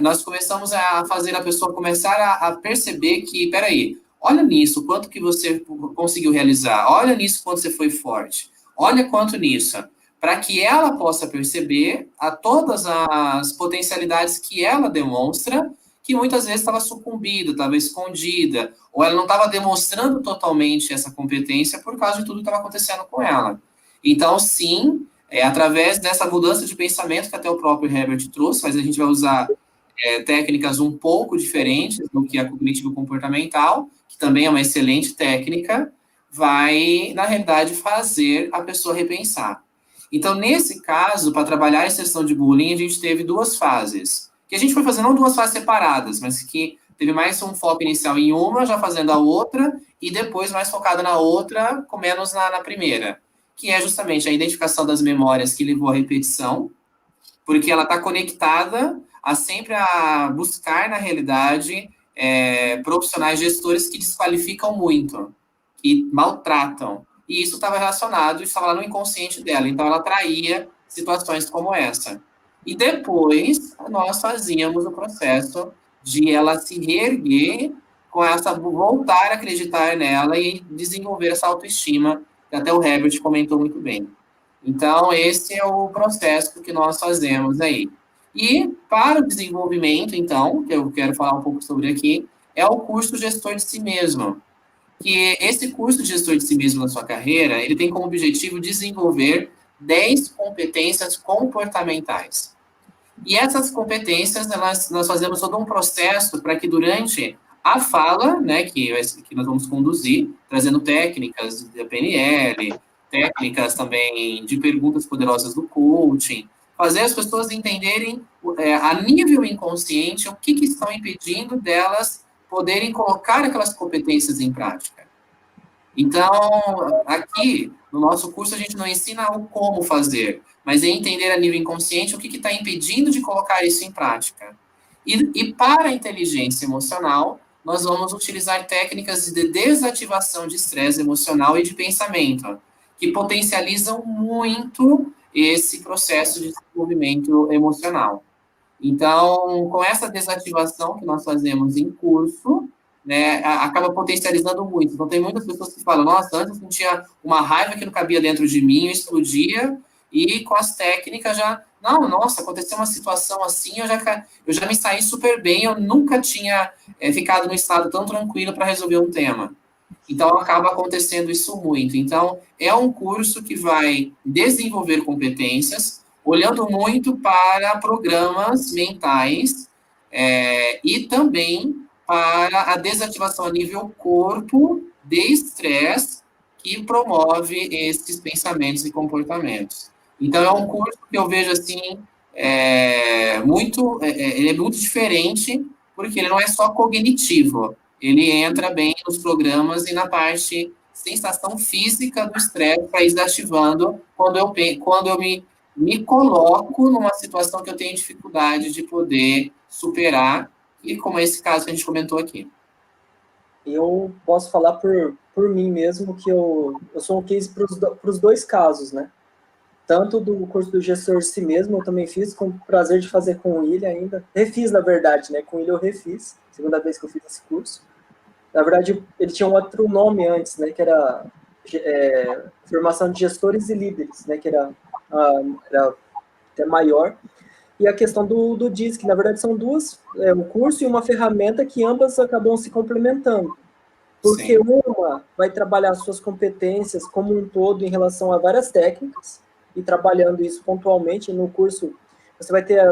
Speaker 4: nós começamos a fazer a pessoa começar a perceber que, peraí, olha nisso, quanto que você conseguiu realizar, olha nisso, quanto você foi forte, olha quanto nisso, para que ela possa perceber a todas as potencialidades que ela demonstra, que muitas vezes estava sucumbida, estava escondida, ou ela não estava demonstrando totalmente essa competência por causa de tudo que estava acontecendo com ela. Então, sim, através dessa mudança de pensamento que até o próprio Herbert trouxe, mas a gente vai usar técnicas um pouco diferentes do que a cognitivo-comportamental, que também é uma excelente técnica, vai, na realidade, fazer a pessoa repensar. Então, nesse caso, para trabalhar a inserção de bullying, a gente teve duas fases, que a gente foi fazendo não duas fases separadas, mas que teve mais um foco inicial em uma, já fazendo a outra, e depois mais focada na outra, com menos na primeira, que é justamente a identificação das memórias que levou à repetição, porque ela está conectada a sempre a buscar, na realidade, profissionais gestores que desqualificam muito, que maltratam. E isso estava relacionado, estava lá no inconsciente dela, então ela atraía situações como essa. E depois, nós fazíamos o processo de ela se reerguer com essa, voltar a acreditar nela e desenvolver essa autoestima, que até o Herbert comentou muito bem. Então, esse é o processo que nós fazemos aí. E para o desenvolvimento, então, que eu quero falar um pouco sobre aqui, é o curso Gestor de Si Mesmo. Que esse curso de Gestor de Si Mesmo na sua carreira, ele tem como objetivo desenvolver 10 competências comportamentais. E essas competências, nós fazemos todo um processo para que durante a fala, né, que nós vamos conduzir, trazendo técnicas da PNL, técnicas também de perguntas poderosas do coaching, fazer as pessoas entenderem a nível inconsciente o que estão impedindo delas poderem colocar aquelas competências em prática. Então, aqui, no nosso curso, a gente não ensina o como fazer, mas é entender a nível inconsciente o que está impedindo de colocar isso em prática. E para a inteligência emocional, nós vamos utilizar técnicas de desativação de estresse emocional e de pensamento, que potencializam muito esse processo de desenvolvimento emocional. Então, com essa desativação que nós fazemos em curso, né, acaba potencializando muito. Então, tem muitas pessoas que falam, nossa, antes eu sentia uma raiva que não cabia dentro de mim, eu explodia, e com as técnicas já, não, nossa, aconteceu uma situação assim, eu já me saí super bem, eu nunca tinha ficado num estado tão tranquilo para resolver um tema. Então, acaba acontecendo isso muito. Então, é um curso que vai desenvolver competências, olhando muito para programas mentais e também para a desativação a nível corpo de estresse que promove esses pensamentos e comportamentos. Então, é um curso que eu vejo assim, ele é muito diferente, porque ele não é só cognitivo, ele entra bem nos programas e na parte sensação física do estresse para ir desativando quando eu me coloco numa situação que eu tenho dificuldade de poder superar, e como é esse caso que a gente comentou aqui.
Speaker 1: Eu posso falar por mim mesmo que eu sou um case para os dois casos, né? Tanto do curso do Gestor de Si Mesmo, eu também fiz, com o prazer de fazer com o William ainda. Refiz, na verdade, né? Com o William eu refiz, segunda vez que eu fiz esse curso. Na verdade, ele tinha um outro nome antes, né? Que era Formação de Gestores e Líderes, né? Que era até maior. E a questão do DISC, que na verdade são duas, um curso e uma ferramenta que ambas acabam se complementando. Porque Sim. Uma vai trabalhar suas competências como um todo em relação a várias técnicas, e trabalhando isso pontualmente. No curso, você vai ter,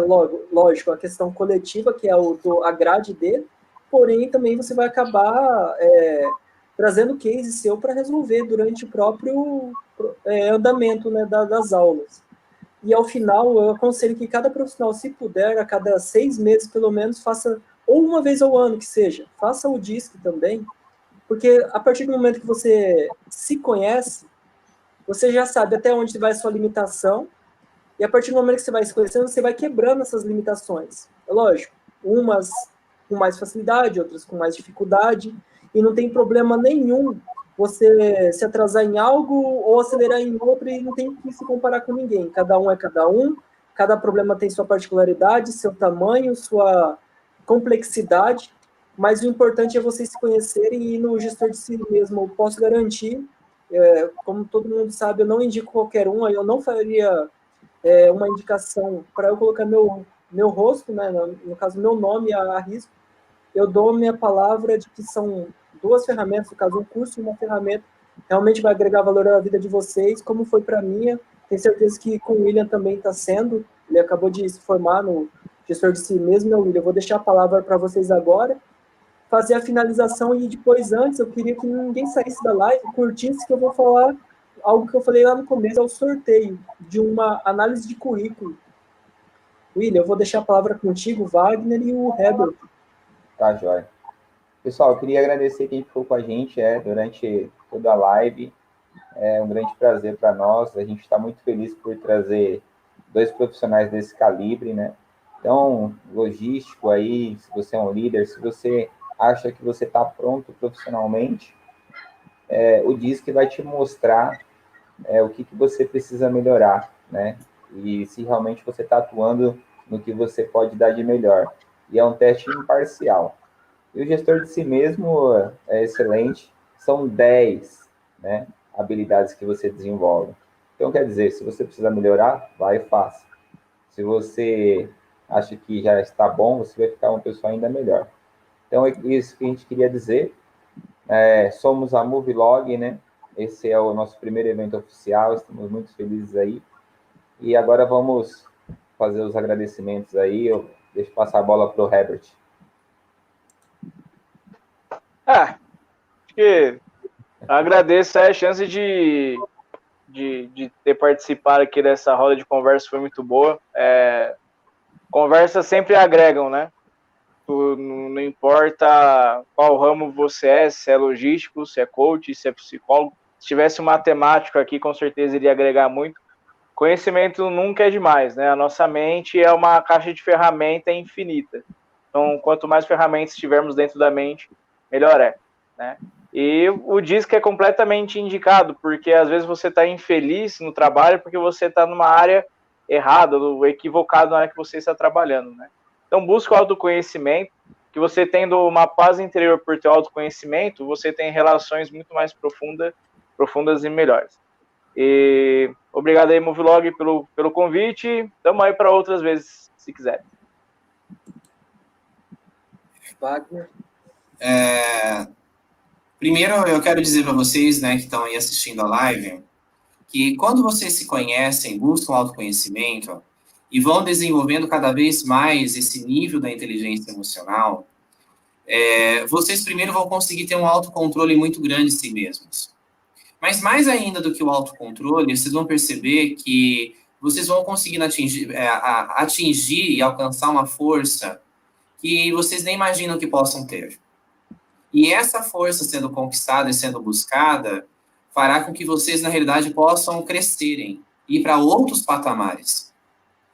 Speaker 1: lógico, a questão coletiva, que é a grade dele, porém também você vai acabar trazendo case seu para resolver durante o próprio andamento, né, das aulas. E ao final, eu aconselho que cada profissional, se puder, a cada 6 meses, pelo menos, faça, ou uma vez ao ano que seja, faça o DISC também, porque a partir do momento que você se conhece, você já sabe até onde vai a sua limitação, e a partir do momento que você vai se conhecendo, você vai quebrando essas limitações. É lógico, umas com mais facilidade, outras com mais dificuldade, e não tem problema nenhum você se atrasar em algo ou acelerar em outro e não tem que se comparar com ninguém. Cada um é cada um, cada problema tem sua particularidade, seu tamanho, sua complexidade, mas o importante é vocês se conhecerem e no gestor de si mesmo eu posso garantir, como todo mundo sabe, eu não indico qualquer um, eu não faria uma indicação para eu colocar meu rosto, né, no caso meu nome a risco, eu dou minha palavra de que são 2 ferramentas, no caso um curso e uma ferramenta, realmente vai agregar valor à vida de vocês, como foi para mim, tenho certeza que com o William também está sendo, ele acabou de se formar no gestor de si mesmo, né, William? Eu vou deixar a palavra para vocês agora, fazer a finalização e depois, antes, eu queria que ninguém saísse da live, curtisse, que eu vou falar algo que eu falei lá no começo, é o sorteio de uma análise de currículo. William, eu vou deixar a palavra contigo, Wagner e o Herbert.
Speaker 2: Tá, joia. Pessoal, eu queria agradecer quem ficou com a gente durante toda a live. É um grande prazer para nós. A gente está muito feliz por trazer 2 profissionais desse calibre, né? Então, logístico aí, se você é um líder, se você acha que você está pronto profissionalmente, o DISC vai te mostrar o que você precisa melhorar, né? E se realmente você está atuando no que você pode dar de melhor. E é um teste imparcial. E o gestor de si mesmo é excelente. São 10, né, habilidades que você desenvolve. Então, quer dizer, se você precisa melhorar, vai e faça. Se você acha que já está bom, você vai ficar uma pessoa ainda melhor. Então, é isso que a gente queria dizer. Somos a Movilog, né? Esse é o nosso primeiro evento oficial, estamos muito felizes aí. E agora vamos fazer os agradecimentos aí. Eu deixo passar a bola para o Herbert.
Speaker 3: Acho que agradeço a chance de ter participado aqui dessa roda de conversa, foi muito boa. Conversas sempre agregam, né? Não importa qual ramo você é, se é logístico, se é coach, se é psicólogo. Se tivesse um matemático aqui, com certeza iria agregar muito. Conhecimento nunca é demais, né? A nossa mente é uma caixa de ferramenta infinita. Então, quanto mais ferramentas tivermos dentro da mente, melhor é, né? E o DISC é completamente indicado, porque às vezes você está infeliz no trabalho porque você está numa área errada, ou equivocada na área que você está trabalhando, né? Então, busque o autoconhecimento, que você tendo uma paz interior por ter autoconhecimento, você tem relações muito mais profundas e melhores. E obrigado aí, Movilog, pelo convite. Tamo aí para outras vezes, se quiser.
Speaker 1: Wagner.
Speaker 4: Primeiro, eu quero dizer para vocês, né, que estão aí assistindo a live, que quando vocês se conhecem, buscam autoconhecimento e vão desenvolvendo cada vez mais esse nível da inteligência emocional, vocês primeiro vão conseguir ter um autocontrole muito grande de si mesmos. Mas mais ainda do que o autocontrole, vocês vão perceber que vocês vão conseguir atingir e alcançar uma força que vocês nem imaginam que possam ter. E essa força sendo conquistada e sendo buscada fará com que vocês, na realidade, possam crescerem e ir para outros patamares.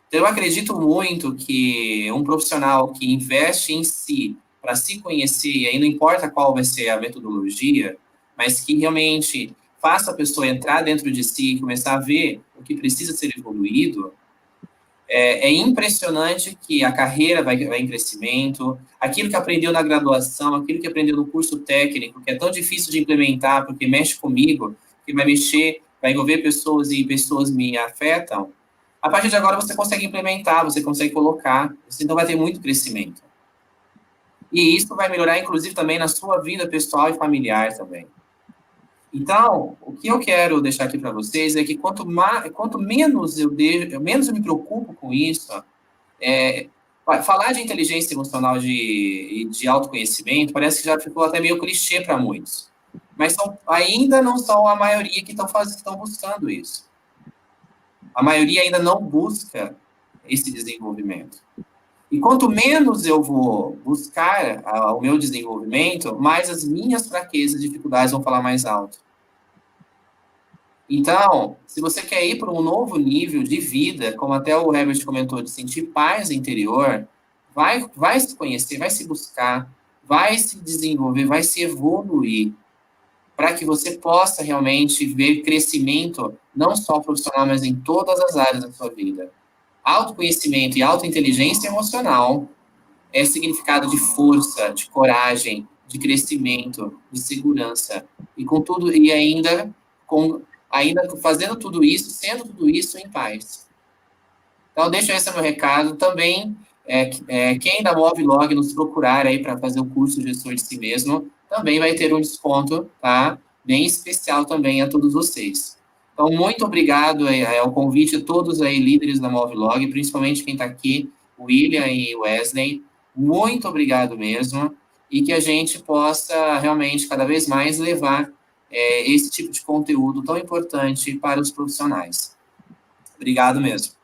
Speaker 4: Então, eu acredito muito que um profissional que investe em si para se conhecer, e aí não importa qual vai ser a metodologia, mas que realmente faça a pessoa entrar dentro de si e começar a ver o que precisa ser evoluído, é impressionante que a carreira vai em crescimento, aquilo que aprendeu na graduação, aquilo que aprendeu no curso técnico, que é tão difícil de implementar, porque mexe comigo, que vai envolver pessoas e pessoas me afetam, a partir de agora você consegue implementar, você consegue colocar, você então vai ter muito crescimento. E isso vai melhorar, inclusive, também na sua vida pessoal e familiar também. Então, o que eu quero deixar aqui para vocês é que quanto menos eu me preocupo com isso, falar de inteligência emocional e de autoconhecimento parece que já ficou até meio clichê para muitos. Mas ainda não são a maioria que estão buscando isso. A maioria ainda não busca esse desenvolvimento. E quanto menos eu vou buscar o meu desenvolvimento, mais as minhas fraquezas e dificuldades vão falar mais alto. Então, se você quer ir para um novo nível de vida, como até o Herbert comentou, de sentir paz interior, vai se conhecer, vai se buscar, vai se desenvolver, vai se evoluir, para que você possa realmente ver crescimento, não só profissional, mas em todas as áreas da sua vida. Autoconhecimento e autointeligência emocional é significado de força, de coragem, de crescimento, de segurança. E com tudo, e ainda fazendo tudo isso, sendo tudo isso em paz. Então, deixa esse meu recado. Também, quem da Movilog nos procurar aí para fazer o curso de gestor de si mesmo, também vai ter um desconto, tá? Bem especial também a todos vocês. Então, muito obrigado ao convite a todos aí, líderes da Movilog, principalmente quem está aqui, o William e o Wesley. Muito obrigado mesmo. E que a gente possa realmente, cada vez mais, levar esse tipo de conteúdo tão importante para os profissionais. Obrigado mesmo.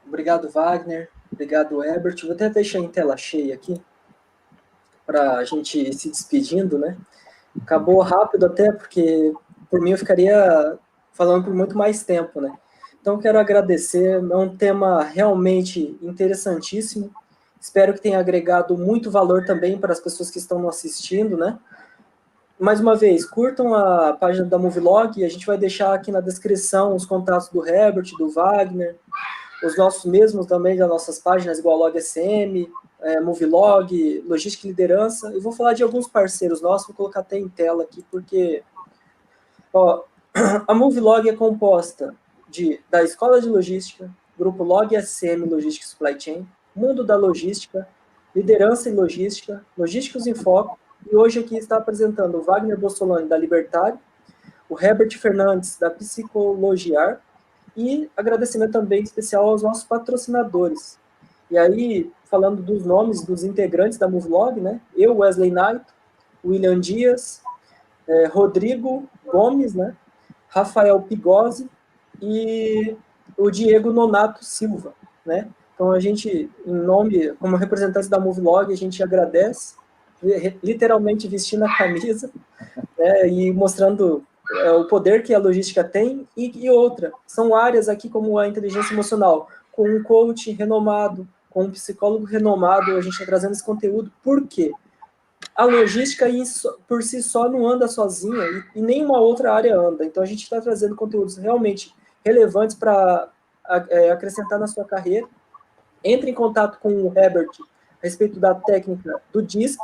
Speaker 1: Obrigado, Wagner. Obrigado, Herbert. Vou até deixar em tela cheia aqui, para a gente ir se despedindo, né? Acabou rápido até, porque por mim eu ficaria falando por muito mais tempo, né? Então quero agradecer, é um tema realmente interessantíssimo. Espero que tenha agregado muito valor também para as pessoas que estão nos assistindo, né? Mais uma vez, curtam a página da Movilog, a gente vai deixar aqui na descrição os contatos do Herbert, do Wagner, os nossos mesmos também das nossas páginas, igual a Log SM, Movilog, Logística e Liderança. Eu vou falar de alguns parceiros nossos, vou colocar até em tela aqui, porque a Movilog é composta da Escola de Logística, Grupo Log SM Logística e Supply Chain, Mundo da Logística, Liderança e Logística, Logísticos em Foco, e hoje aqui está apresentando o Wagner Bossolani, da Libertário, o Herbert Fernandes, da Psicologiar, e agradecimento também especial aos nossos patrocinadores. E aí, falando dos nomes dos integrantes da Movilog, né? Eu, Wesley Knight, William Dias, Rodrigo Gomes, né? Rafael Pigozzi e o Diego Nonato Silva, né? Então, a gente, em nome, como representantes da Movilog, a gente agradece, literalmente vestindo a camisa, né? E mostrando o poder que a logística tem, e outra, são áreas aqui como a inteligência emocional, com um coach renomado, com um psicólogo renomado, a gente está trazendo esse conteúdo. Por quê? A logística por si só não anda sozinha, e nenhuma outra área anda, então a gente está trazendo conteúdos realmente relevantes para acrescentar na sua carreira. Entre em contato com o Herbert a respeito da técnica do DISC,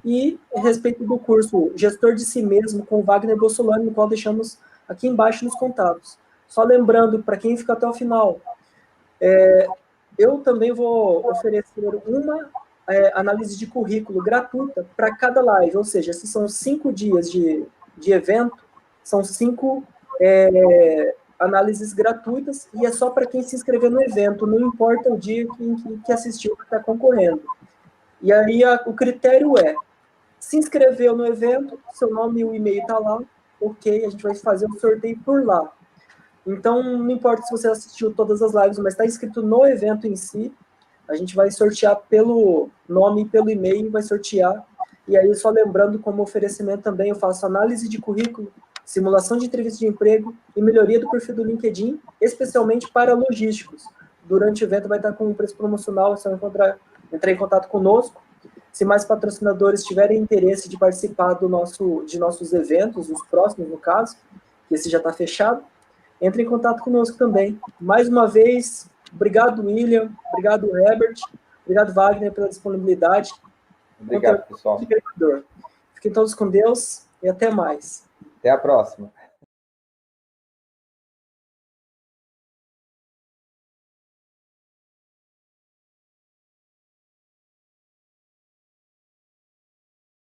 Speaker 1: e a respeito do curso Gestor de Si Mesmo, com o Wagner Bossolani, no qual deixamos aqui embaixo nos contatos. Só lembrando, para quem fica até o final, eu também vou oferecer uma análise de currículo gratuita para cada live, ou seja, se são 5 dias de evento, são 5 análises gratuitas, e é só para quem se inscrever no evento, não importa o dia que assistiu, que está concorrendo. E aí o critério se inscreveu no evento, seu nome e o e-mail está lá, ok, a gente vai fazer um sorteio por lá. Então, não importa se você assistiu todas as lives, mas está inscrito no evento em si, a gente vai sortear pelo nome e pelo e-mail, vai sortear. E aí, só lembrando, como oferecimento também, eu faço análise de currículo, simulação de entrevista de emprego e melhoria do perfil do LinkedIn, especialmente para logísticos. Durante o evento vai estar com um preço promocional, você vai entrar em contato conosco. Se mais patrocinadores tiverem interesse de participar de nossos eventos, os próximos, no caso, que esse já está fechado, entre em contato conosco também. Mais uma vez, obrigado, William, obrigado, Herbert, obrigado, Wagner, pela disponibilidade.
Speaker 2: Obrigado, pessoal.
Speaker 1: Fiquem todos com Deus e até mais.
Speaker 2: Até a próxima.